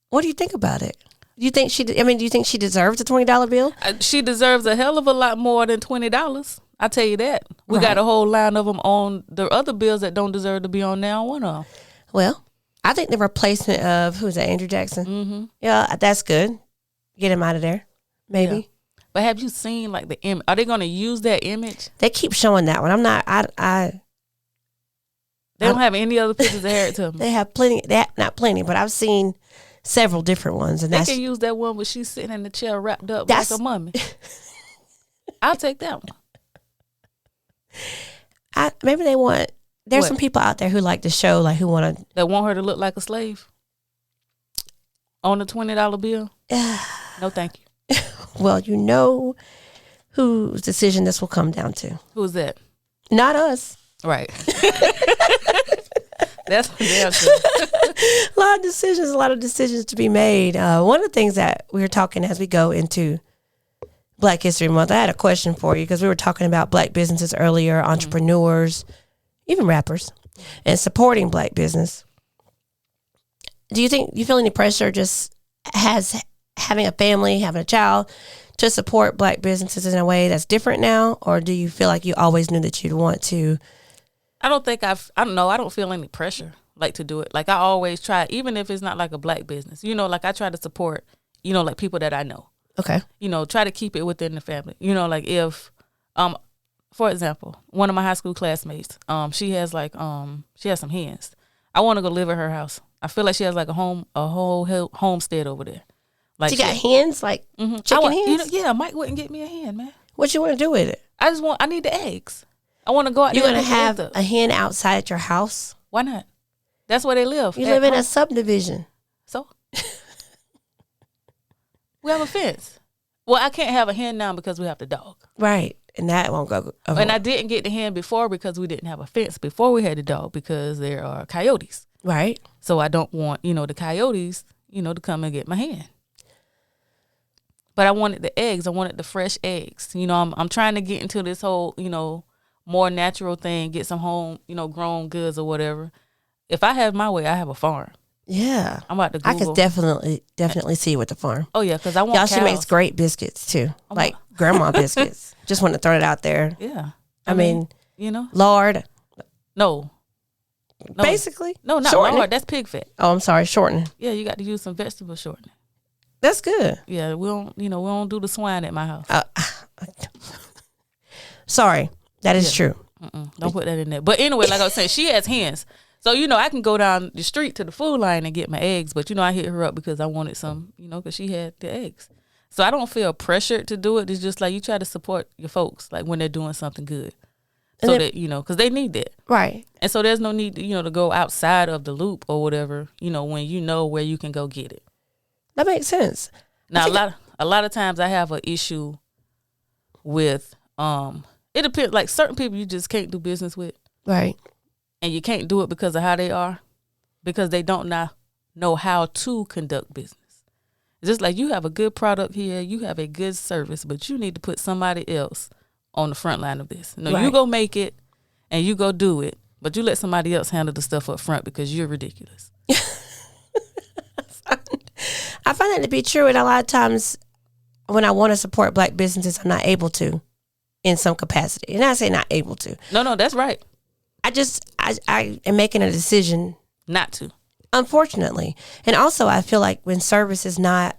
What do you think about it? Do you think she deserves a $20 bill? She deserves a hell of a lot more than $20. I tell you that. We got a whole line of them on the other bills that don't deserve to be on now. One of them. Well, I think the replacement of who's that? Andrew Jackson. Mm-hmm. Yeah, that's good. Get him out of there, maybe. Yeah. But have you seen like the image? Are they going to use that image? They keep showing that one. I'm not. They don't have any other pictures of Harriet Tubman. They have plenty. Not plenty, but I've seen several different ones, and they can use that one where she's sitting in the chair wrapped up like a mummy. I'll take that one. Maybe they want. There's some people out there who like the show, like who want to. That want her to look like a slave on the $20 bill. No, thank you. Well, you know whose decision this will come down to. Who's that? Not us. Right. That's a lot of decisions to be made. One of the things that we were talking as we go into Black History Month, I had a question for you because we were talking about black businesses earlier, entrepreneurs, even rappers, and supporting black business. Do you feel any pressure just having a family, having a child to support black businesses in a way that's different now? Or do you feel like you always knew that you'd want to? I don't feel any pressure to do it. Like I always try, even if it's not like a black business, like I try to support, like people that I know. Okay. Try to keep it within the family. Like if, for example, one of my high school classmates, she has some hens. I want to go live at her house. I feel like she has like a whole homestead over there. Like she got hens, like chicken hens? Mike wouldn't get me a hen, man. What you want to do with it? I need the eggs. I want to go out there. You're going to have a hen outside at your house? Why not? That's where they live. You live in a subdivision. So we have a fence. Well, I can't have a hen now because we have the dog. Right. And that won't go. And I didn't get the hen before because we didn't have a fence before we had the dog because there are coyotes. Right. So I don't want, the coyotes, to come and get my hen. But I wanted the eggs. I wanted the fresh eggs. I'm trying to get into this whole, more natural thing, get some home, grown goods or whatever. If I have my way, I have a farm. Yeah. I'm about to Google. I could definitely see you with the farm. Oh, yeah, because I want Y'all, cows. she makes great biscuits, too. Like grandma biscuits. Just want to throw it out there. Yeah. I mean, lard. No. Basically. No, not shortening. lard. That's pig fat. Oh, I'm sorry. Shortening. Yeah, you got to use some vegetable shortening. That's good. Yeah, we don't do the swine at my house. Sorry. That is true. Don't put that in there. But anyway, like I was saying, she has hens. So, I can go down the street to the food line and get my eggs. But, I hit her up because I wanted some, because she had the eggs. So I don't feel pressured to do it. It's just like you try to support your folks, like when they're doing something good. So that, because they need that. Right. And so there's no need, to go outside of the loop or whatever, when you know where you can go get it. That makes sense. Now, a lot of times I have an issue with, it depends, like certain people you just can't do business with. Right. And you can't do it because of how they are, because they don't know how to conduct business. It's just like you have a good product here, you have a good service, but you need to put somebody else on the front line of this. No, you go make it and you go do it, but you let somebody else handle the stuff up front because you're ridiculous. I find that to be true. And a lot of times when I want to support Black businesses, I'm not able to in some capacity. And I say not able to. No, that's right. I am making a decision not to. Unfortunately. And also I feel like when service is not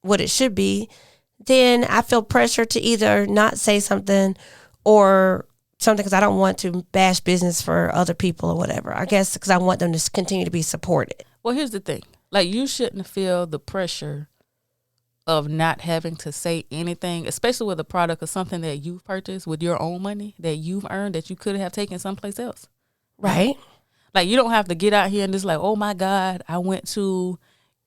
what it should be, then I feel pressure to either not say something or something because I don't want to bash business for other people or whatever. I guess because I want them to continue to be supported. Well, here's the thing. Like, you shouldn't feel the pressure of not having to say anything, especially with a product or something that you've purchased with your own money that you've earned that you could have taken someplace else. Right. Like, you don't have to get out here and just like, oh my God, I went to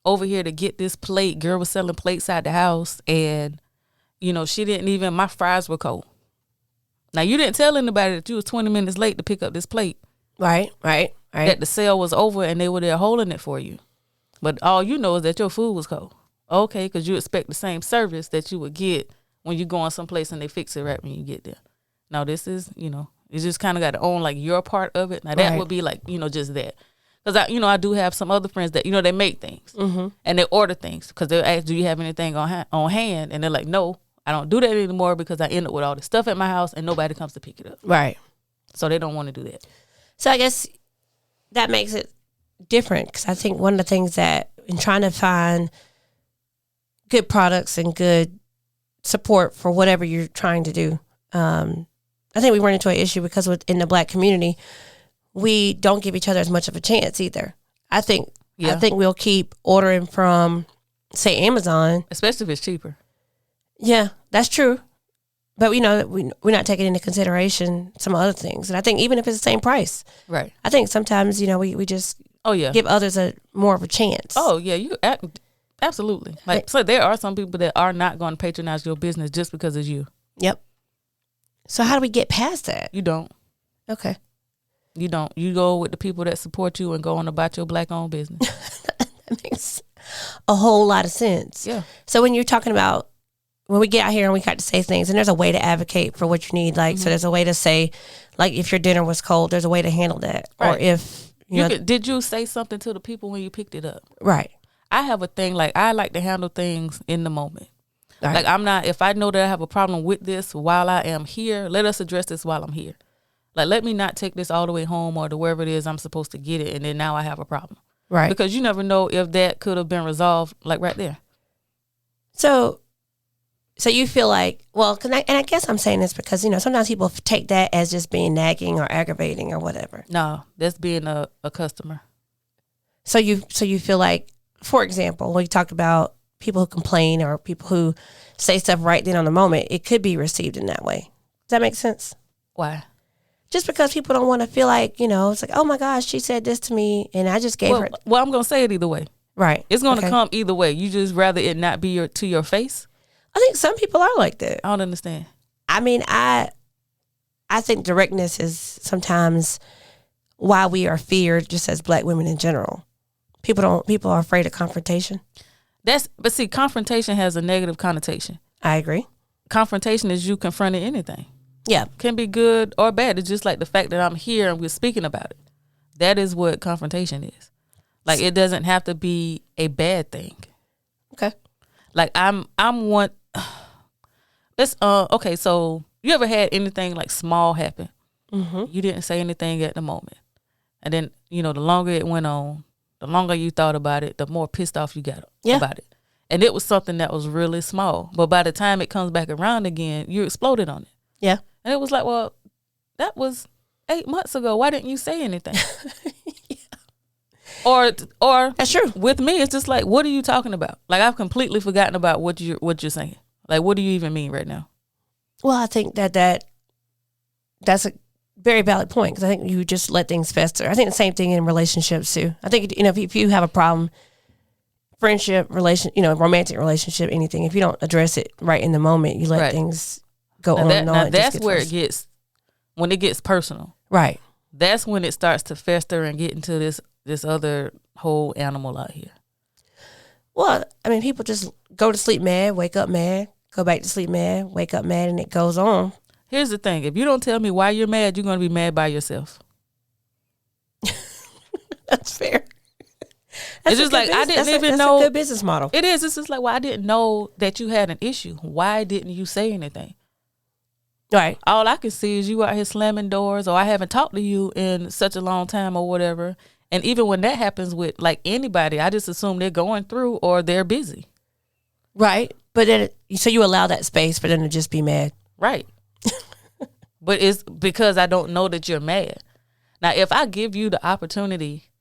over here to get this plate. Girl was selling plates out the house and, she didn't even, my fries were cold. Now, you didn't tell anybody that you was 20 minutes late to pick up this plate. Right. That the sale was over and they were there holding it for you. But all you know is that your food was cold. Okay, because you expect the same service that you would get when you go on someplace and they fix it right when you get there. Now, this is, it's just kind of got to own like your part of it. Now, that would be like, just that. Because, I do have some other friends that, they make things and they order things because they'll ask, do you have anything on hand? And they're like, no, I don't do that anymore because I end up with all this stuff at my house and nobody comes to pick it up. Right. So they don't want to do that. So I guess that makes it different because I think one of the things that in trying to find good products and good support for whatever you're trying to do, I think we run into an issue because in the Black community, we don't give each other as much of a chance either. I think we'll keep ordering from, say, Amazon. Especially if it's cheaper. Yeah, that's true. But we're not taking into consideration some other things. And I think even if it's the same price. Right. I think sometimes, we just give others more of a chance. Oh, yeah. Absolutely. Like, so there are some people that are not going to patronize your business just because it's you. Yep. So how do we get past that? You don't. Okay. You don't. You go with the people that support you and go on about your Black-owned business. That makes a whole lot of sense. Yeah. So when you're talking about, when we get out here and we got to say things, and there's a way to advocate for what you need, like, so there's a way to say, like, if your dinner was cold, there's a way to handle that. Right. Or if, did you say something to the people when you picked it up? Right. I have a thing, like, I like to handle things in the moment. Right. Like, I'm not, if I know that I have a problem with this while I am here, let us address this while I'm here. Like, let me not take this all the way home or to wherever it is I'm supposed to get it, and then now I have a problem. Right. Because you never know if that could have been resolved, like, right there. So you feel like, well, I guess I'm saying this because, sometimes people take that as just being nagging or aggravating or whatever. No, that's being a customer. So you feel like, for example, when you talked about people who complain or people who say stuff right then on the moment, it could be received in that way. Does that make sense? Why? Just because people don't want to feel like, it's like, oh my gosh, she said this to me and I just gave her. Well, I'm going to say it either way. Right. It's going to come either way. You just rather it not be to your face? I think some people are like that. I don't understand. I mean, I think directness is sometimes why we are feared just as Black women in general. People are afraid of confrontation. But see, confrontation has a negative connotation. I agree. Confrontation is you confronting anything. Yeah. Can be good or bad. It's just like the fact that I'm here and we're speaking about it. That is what confrontation is. Like, it doesn't have to be a bad thing. Okay. Like, I'm one. It's okay. So you ever had anything like small happen? Mm-hmm. You didn't say anything at the moment, and then the longer it went on, the longer you thought about it, the more pissed off you got about it. And it was something that was really small, but by the time it comes back around again, you exploded on it. Yeah. And it was like, well, that was 8 months ago. Why didn't you say anything? Yeah. Or that's true. With me, it's just like, what are you talking about? Like, I've completely forgotten about what you're saying. Like, what do you even mean right now? Well, I think that's a very valid point, because I think you just let things fester. I think the same thing in relationships too. I think if you have a problem, friendship, romantic relationship, anything, if you don't address it right in the moment, you let things go on and on. Now that's where when it gets personal. Right. That's when it starts to fester and get into this other whole animal out here. Well, I mean, people just go to sleep mad, wake up mad, go back to sleep mad, wake up mad, and it goes on. Here's the thing. If you don't tell me why you're mad, you're going to be mad by yourself. That's fair. It's just like, I didn't even know. That's a good business model. It is. It's just like, well, I didn't know that you had an issue. Why didn't you say anything? Right. All I can see is you out here slamming doors, or I haven't talked to you in such a long time or whatever. And even when that happens with like anybody, I just assume they're going through or they're busy. Right. But then, so you allow that space for them to just be mad. Right. But it's because I don't know that you're mad. Now, if I give you the opportunity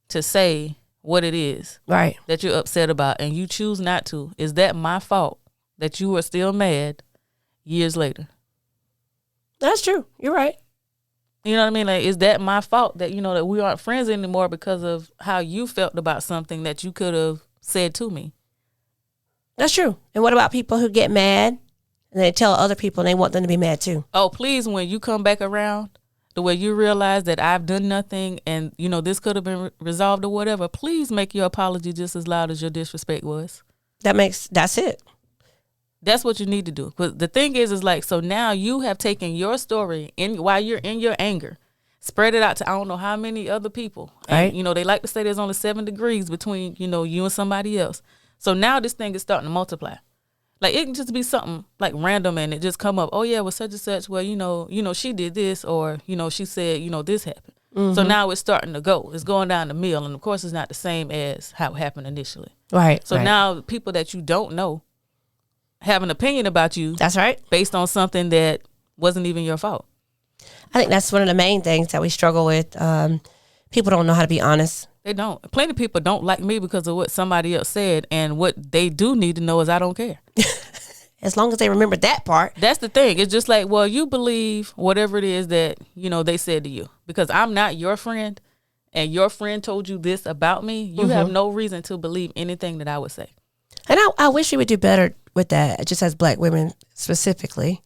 to say what it is right that you're upset about and you choose not to, is that my fault that you are still mad years later? That's true. You're right. You know what I mean? Like, is that my fault that, that we aren't friends anymore because of how you felt about something that you could have said to me? That's true. And what about people who get mad and they tell other people and they want them to be mad too? Oh, please, when you come back around, the way you realize that I've done nothing and, this could have been resolved or whatever, please make your apology just as loud as your disrespect was. That's it. That's what you need to do. But the thing is like, so now you have taken your story while you're in your anger, spread it out to I don't know how many other people. Right. And, they like to say there's only 7 degrees between, you and somebody else. So now this thing is starting to multiply. Like, it can just be something like random and it just come up. Oh yeah, well such and such. Well, she did this, or she said, this happened. Mm-hmm. So now it's starting to go. It's going down the mill, and of course it's not the same as how it happened initially. Right. So now people that you don't know have an opinion about you. That's right. Based on something that wasn't even your fault. I think that's one of the main things that we struggle with. People don't know how to be honest. They don't. Plenty of people don't like me because of what somebody else said, and what they do need to know is I don't care. As long as they remember that part. That's the thing. It's just like, well, you believe whatever it is that, they said to you. Because I'm not your friend, and your friend told you this about me, you have no reason to believe anything that I would say. And I wish we would do better with that, just as Black women specifically,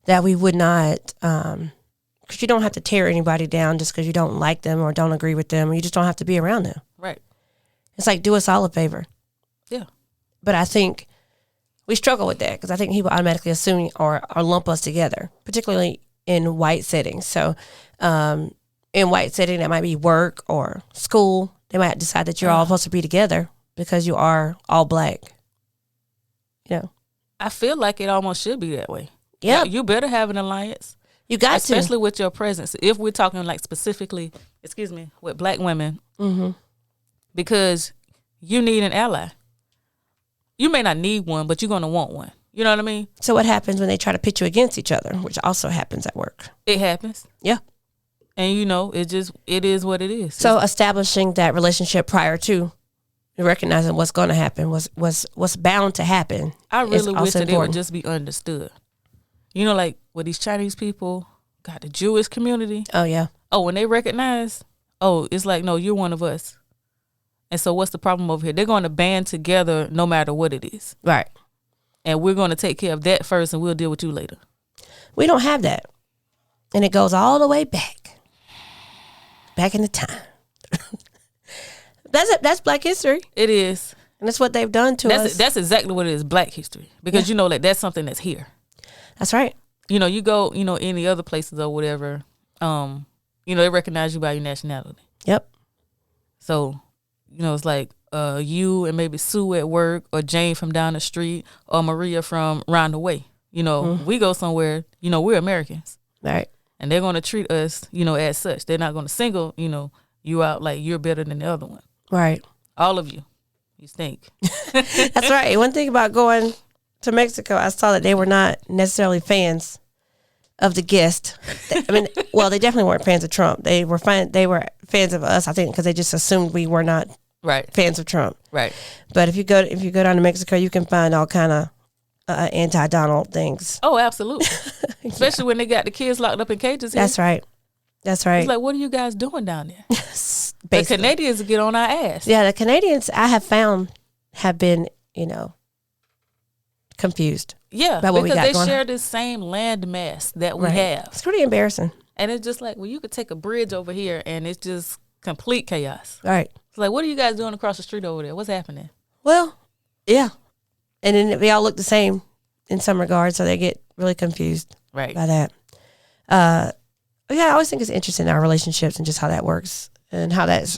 that we would not, because you don't have to tear anybody down just because you don't like them or don't agree with them, or you just don't have to be around them. Right. It's like, do us all a favor. Yeah. But I think we struggle with that because I think people automatically assume or lump us together, particularly in white settings. So in white setting, that might be work or school. They might decide that you're all supposed to be together because you are all Black. I feel like it almost should be that way. Yeah. You better have an alliance. You got especially with your presence. If we're talking like specifically, with Black women, because you need an ally. You may not need one, but you're going to want one. You know what I mean? So what happens when they try to pit you against each other, which also happens at work? It happens. Yeah. And it is what it is. So establishing that relationship prior to recognizing what's going to happen, what's bound to happen. I really wish that it would just be understood. Like with these Chinese people, God, the Jewish community. Oh, yeah. Oh, when they recognize, it's like, no, you're one of us. And so what's the problem over here? They're going to band together no matter what it is. Right. And we're going to take care of that first and we'll deal with you later. We don't have that. And it goes all the way back in the time. That's Black history. It is. And that's what they've done to us. That's exactly what it is, Black history. Because, like, that's something that's here. That's right. You go, any other places or whatever, they recognize you by your nationality. Yep. So, it's like you and maybe Sue at work or Jane from down the street or Maria from round the way. We go somewhere, we're Americans. Right. And they're going to treat us, as such. They're not going to single, you out like you're better than the other one. Right. All of you. You stink. That's right. One thing about going to Mexico, I saw that they were not necessarily fans of the guest. I mean, well, they definitely weren't fans of Trump. They were fans of us, I think, because they just assumed we were not fans of Trump. Right. But if you go down to Mexico, you can find all kind of anti-Donald things. Oh, absolutely. Especially when they got the kids locked up in cages here. That's right. That's right. It's like, what are you guys doing down there? Basically. The Canadians get on our ass. Yeah, the Canadians I have found have been, confused. Yeah, about what we got because they going share on. this same land mass that we have. It's pretty embarrassing. And it's just like, well, you could take a bridge over here and it's just complete chaos. Right. It's like, what are you guys doing across the street over there? What's happening? Well, yeah. And then they all look the same in some regards, so they get really confused Right. by that. Yeah, I always think it's interesting, our relationships and just how that works and how that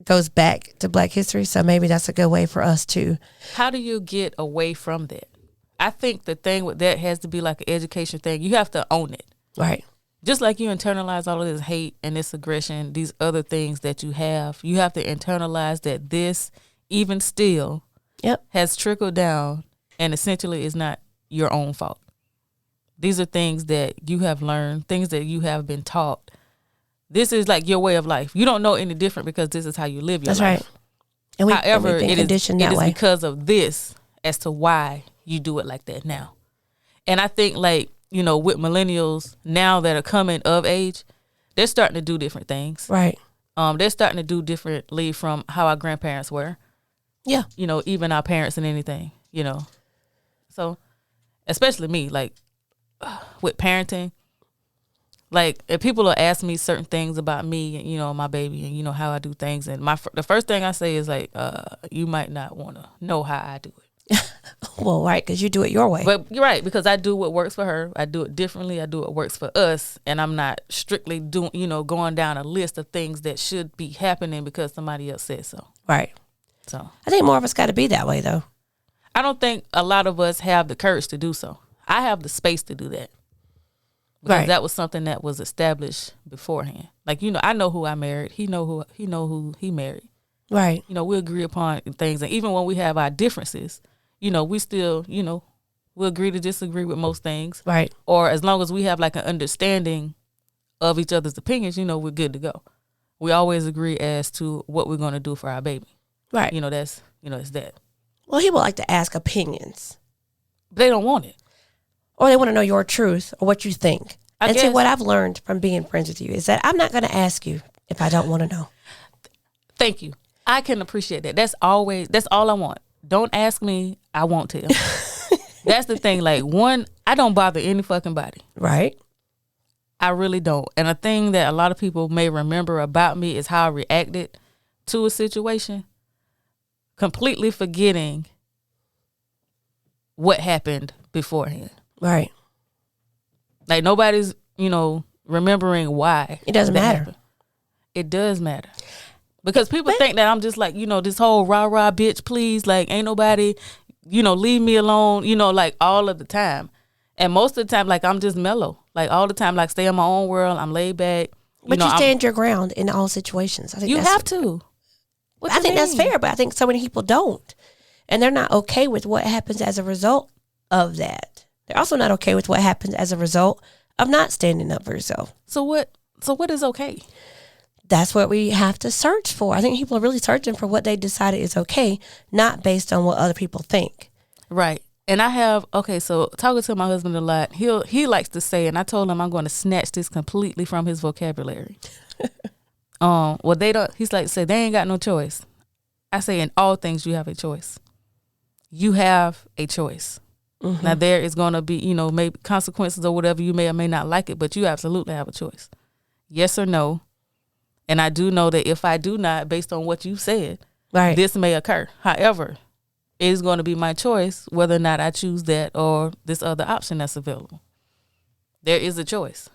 goes back to Black history. So maybe that's a good way for us to. How do you get away from that? I think the thing with that has to be like an education thing. You have to own it. Right. Just like you internalize all of this hate and this aggression, these other things that you have to internalize that this, even still, has trickled down and essentially is not your own fault. These are things that you have learned, things that you have been taught. This is like your way of life. You don't know any different because this is how you live your life. That's right. And However, we've been conditioned that it is way. because of this as to why you do it like that now. And I think like, with millennials now that are coming of age, they're starting to do different things. Right. They're starting to do differently from how our grandparents were. Yeah. Even our parents and anything, So, especially me, like, with parenting, like, if people will ask me certain things about me and, my baby and, how I do things. And the first thing I say is like, you might not want to know how I do it. Well, right, because you do it your way. But you're right, because I do what works for her. I do it differently. I do what works for us. And I'm not strictly doing, going down a list of things that should be happening because somebody else said so. Right. So I think more of us got to be that way, though. I don't think a lot of us have the courage to do so. I have the space to do that. Because that was something that was established beforehand. Like, I know who I married. He know who he married. Right. We agree upon things. And even when we have our differences, we still, we agree to disagree with most things. Right. Or as long as we have like an understanding of each other's opinions, we're good to go. We always agree as to what we're going to do for our baby. Right. That's, it's that. Well, people like to ask opinions. But they don't want it. Or they want to know your truth or what you think. I and guess. see, what I've learned from being friends with you is that I'm not going to ask you if I don't want to know. Thank you. I can appreciate that. That's all I want. Don't ask me. I won't tell. That's the thing. Like, one, I don't bother any fucking body. Right. I really don't. And a thing that a lot of people may remember about me is how I reacted to a situation, completely forgetting what happened beforehand. Right. Like, nobody's, remembering why. It doesn't matter. Happened. It does matter. Because people think that I'm just like, this whole rah-rah bitch, please. Like, ain't nobody, leave me alone, like all of the time. And most of the time, like, I'm just mellow. Like, all the time, like, stay in my own world. I'm laid back. But you stand your ground in all situations. I think you have to. I think that's fair, but I think so many people don't. And they're not okay with what happens as a result of that. They're also not okay with what happens as a result of not standing up for yourself. So what is okay? That's what we have to search for. I think people are really searching for what they decided is okay, not based on what other people think. Right. And I have, so talking to my husband a lot, he likes to say, and I told him I'm going to snatch this completely from his vocabulary. Well, they don't, he's like, say, they ain't got no choice. I say, in all things, you have a choice. You have a choice. Mm-hmm. Now, there is going to be, you know, maybe consequences or whatever. You may or may not like it, but you absolutely have a choice. Yes or no. And I do know that if I do not, based on what you said, right, this may occur. However, it is going to be my choice whether or not I choose that or this other option that's available. There is a choice.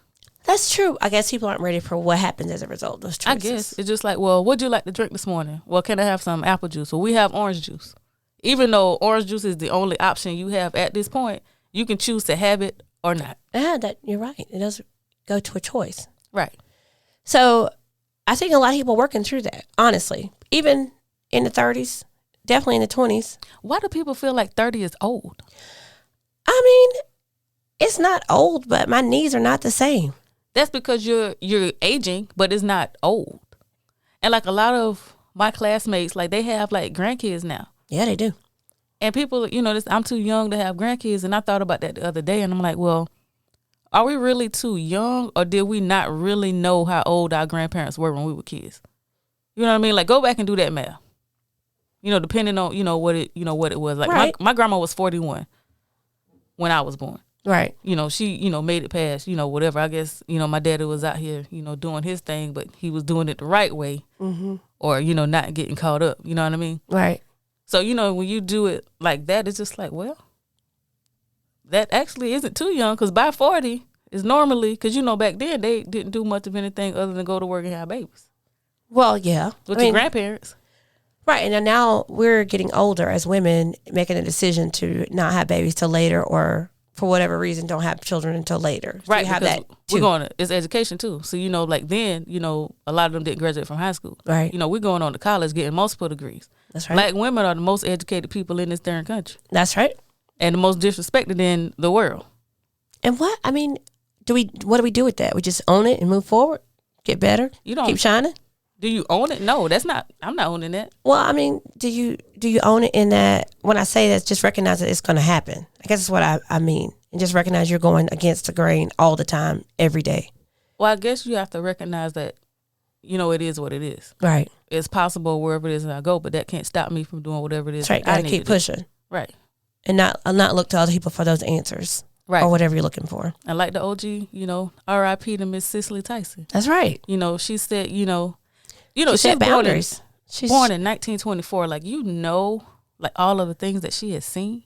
That's true. I guess people aren't ready for what happens as a result of those choices. I guess. It's just like, well, what'd you like to drink this morning? Well, can I have some apple juice? Well, we have orange juice. Even though orange juice is the only option you have at this point, you can choose to have it or not. Yeah, you're right. It does go to a choice. Right. So I think a lot of people are working through that, honestly. Even in the 30s, definitely in the 20s. Why do people feel like 30 is old? I mean, it's not old, but my knees are not the same. That's because you're aging, but it's not old. And like a lot of my classmates, like they have like grandkids now. Yeah, they do. And people, you know, I'm too young to have grandkids. And I thought about that the other day. And I'm like, well, are we really too young? Or did we not really know how old our grandparents were when we were kids? You know what I mean? Like, go back and do that math. You know, depending on, what it was. Like, right. my grandma was 41 when I was born. Right. You know, she, made it past, whatever. I guess, my daddy was out here, doing his thing, but he was doing it the right way. Mm-hmm. Or, not getting caught up. You know what I mean? Right. So, when you do it like that, it's just like, well, that actually isn't too young, because by 40 is normally, because, back then they didn't do much of anything other than go to work and have babies. Well, yeah. With your grandparents. Right. And now we're getting older as women, making a decision to not have babies till later, or for whatever reason, don't have children until later. So right. Have that too. We're going to, it's education too. So, like then, a lot of them didn't graduate from high school. Right. We're going on to college getting multiple degrees. That's right. Black women are the most educated people in this darn country. That's right. And the most disrespected in the world. And what do we do with that? We just own it and move forward, get better, keep shining. Do you own it? No, I'm not owning that. Well, I mean, do you own it in that, when I say that, just recognize that it's going to happen. I guess that's what I mean. And just recognize you're going against the grain all the time, every day. Well, I guess you have to recognize that, it is what it is. Right. It's possible wherever it is that I go, but that can't stop me from doing whatever it is. That's right. Got to keep pushing. Right. And not look to other people for those answers. Right. Or whatever you're looking for. And like the OG, R.I.P. to Miss Cicely Tyson. That's right. She said, she set boundaries. She's born in 1924. Like, like all of the things that she has seen.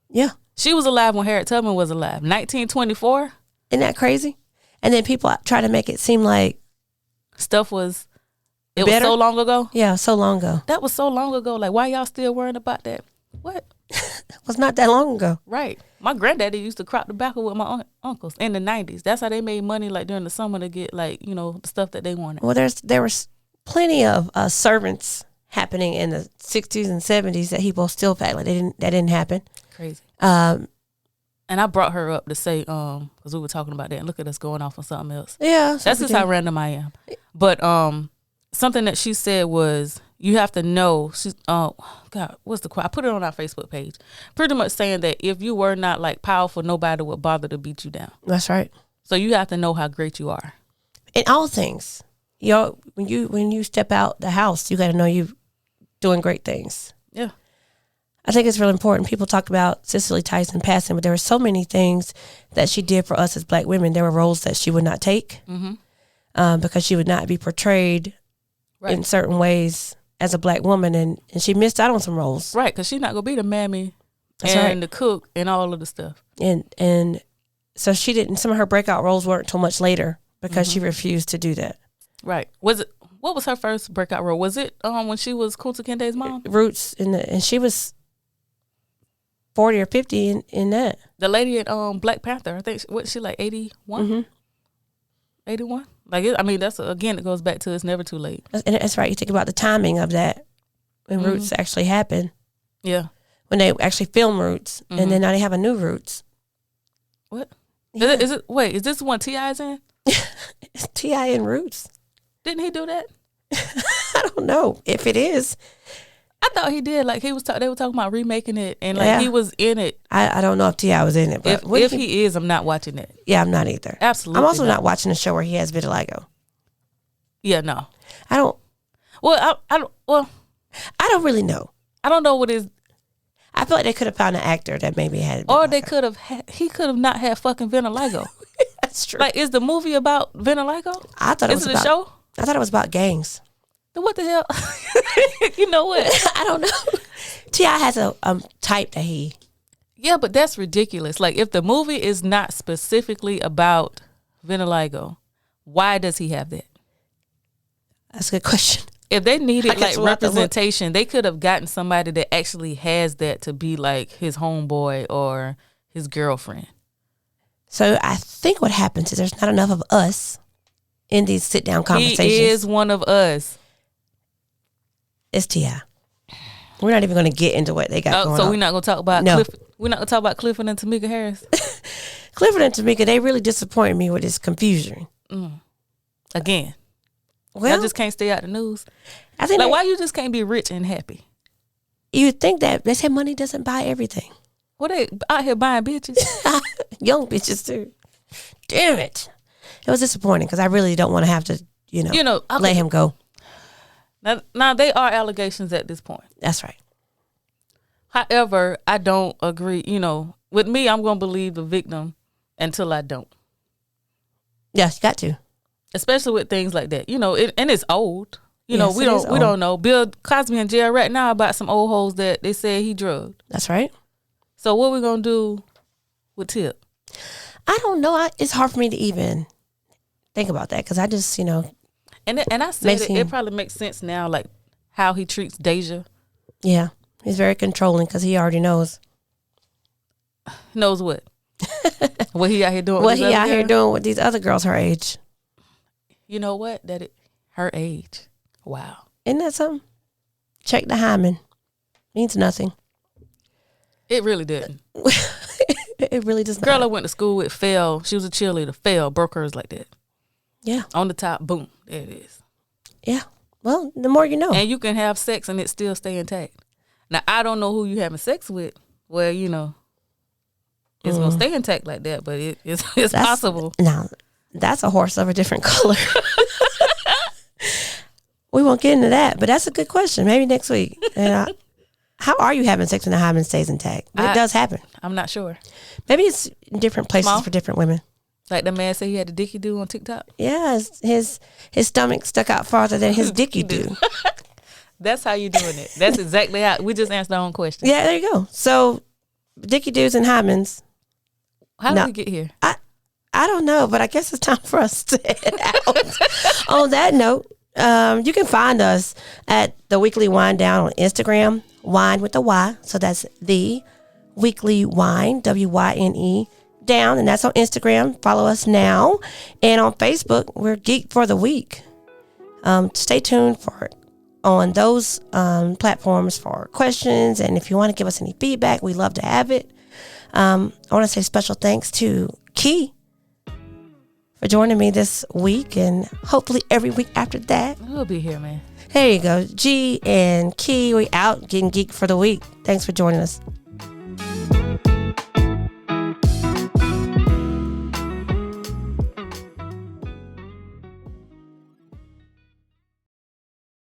Yeah. She was alive when Harriet Tubman was alive. 1924. Isn't that crazy? And then people try to make it seem like stuff was better. Was so long ago. Yeah, so long ago. That was so long ago. Like, why y'all still worrying about that? What? It was not that long ago. Right. My granddaddy used to crop tobacco with my uncles in the 90s. That's how they made money, like during the summer, to get like, the stuff that they wanted. Well, there was plenty of servants happening in the 60s and 70s that people still felt like that didn't happen. Crazy. And I brought her up to say, because we were talking about that, and look at us going off on something else. Yeah. That's just how random I am. But something that she said was, you have to know, she's, God, what's the quote? I put it on our Facebook page. Pretty much saying that if you were not like powerful, nobody would bother to beat you down. That's right. So you have to know how great you are. In all things. When you step out the house, you got to know you're doing great things. Yeah. I think it's really important. People talk about Cicely Tyson passing, but there were so many things that she did for us as Black women. There were roles that she would not take because she would not be portrayed in certain ways as a Black woman, and she missed out on some roles. Right, because she's not going to be the mammy and the cook and all of the stuff. And so she didn't, some of her breakout roles weren't until much later because she refused to do that. Right. What was her first breakout role? Was it when she was Kunta Kinte's mom? Roots, and she was 40 or 50 in that. The lady in Black Panther, I think, what, she like 81? Mm-hmm. 81? Like, that's, again, it goes back to it's never too late. And that's right. You think about the timing of that when Roots actually happened. Yeah. When they actually filmed Roots, and then now they have a new Roots. What? Yeah. Is this the one T.I.'s in? It's T.I. in Roots. Didn't he do that? I don't know if it is. I thought he did. Like, they were talking about remaking it, and like Yeah. he was in it. I don't know if T.I. was in it, but If he is, I'm not watching it. yeah, I'm not either. Absolutely I'm also not. not watching a show where he has vitiligo. Yeah, no. I don't Well, I don't really know. I don't know what is, I feel like they could have found an actor that maybe had or vitiligo. they could have. He could have not had fucking vitiligo. That's true. Like, is the movie about vitiligo? I thought it Is was it about a show? I thought it was about gangs. Then what the hell? You know what? I don't know. T.I. has a type that he. Yeah, but that's ridiculous. Like, if the movie is not specifically about vitiligo, why does he have that? That's a good question. If they I needed guess like we'll have to look. representation, they could have gotten somebody that actually has that to be like his homeboy or his girlfriend. So I think what happens is there's not enough of us in these sit down conversations. He is one of us. It's T.I. We're not even going to get into what they got going So on. we're not gonna talk about No. We're not gonna talk about Clifford and Tamika Harris Clifford and Tamika, they really disappointed me with this confusion. again. Well, I just can't stay out the news. I think Like, why you just can't be rich and happy? you'd think that they say money doesn't buy everything. What, they out here buying bitches? Young bitches too. Damn it. It was disappointing because I really don't want to have to, let him go. Now they are allegations at this point. That's right. However, I don't agree. With me, I'm gonna believe the victim until I don't. Yes, you got to. Especially with things like that, and it's old. Yes, we it is don't old. know. Bill Cosby in jail right now about some old hoes that they said he drugged. That's right. So what we gonna do with Tip? I don't know. It's hard for me to even think about that because I just, And I said Makes it him- probably makes sense now, like how he treats Deja. yeah, he's very controlling because he already knows Knows what? What he out here doing? what with he this out other here girl? doing with these other girls her age. You know what? Her age. Wow. Isn't that something? Check the hymen. Means nothing. It really didn't. It really does Girl I not. went to school with fell. She was a cheerleader. Fell. Broke hers like that. Yeah. On the top. Boom. There it is. Yeah. Well, the more you know. And you can have sex and it still stay intact. Now, I don't know who you having sex with. Well, it's going to stay intact like that, but it's possible. Now, that's a horse of a different color. We won't get into that, but that's a good question. Maybe next week. And how are you having sex when the hymen stays intact? But it does happen. I'm not sure. Maybe it's in different places Small? for different women. Like the man said he had the dicky do on TikTok. Yeah, his stomach stuck out farther than his dicky do. That's how you doing it. That's exactly how. We just answered our own question. Yeah, there you go. So, dicky doos and hymens. How did No. we get here? I don't know, but I guess it's time for us to head out. On that note, you can find us at The Weekly Wine Down on Instagram, wine with a Y. So that's The Weekly Wine, WYNE, down. And that's on Instagram. Follow us now. And on Facebook, we're Geek for the Week. Stay tuned on those platforms for questions. And if you want to give us any feedback, we love to have it. I want to say special thanks to Key for joining me this week and hopefully every week after that. We'll be here, man. There you go. G and Key, we out getting geek for the week. Thanks for joining us.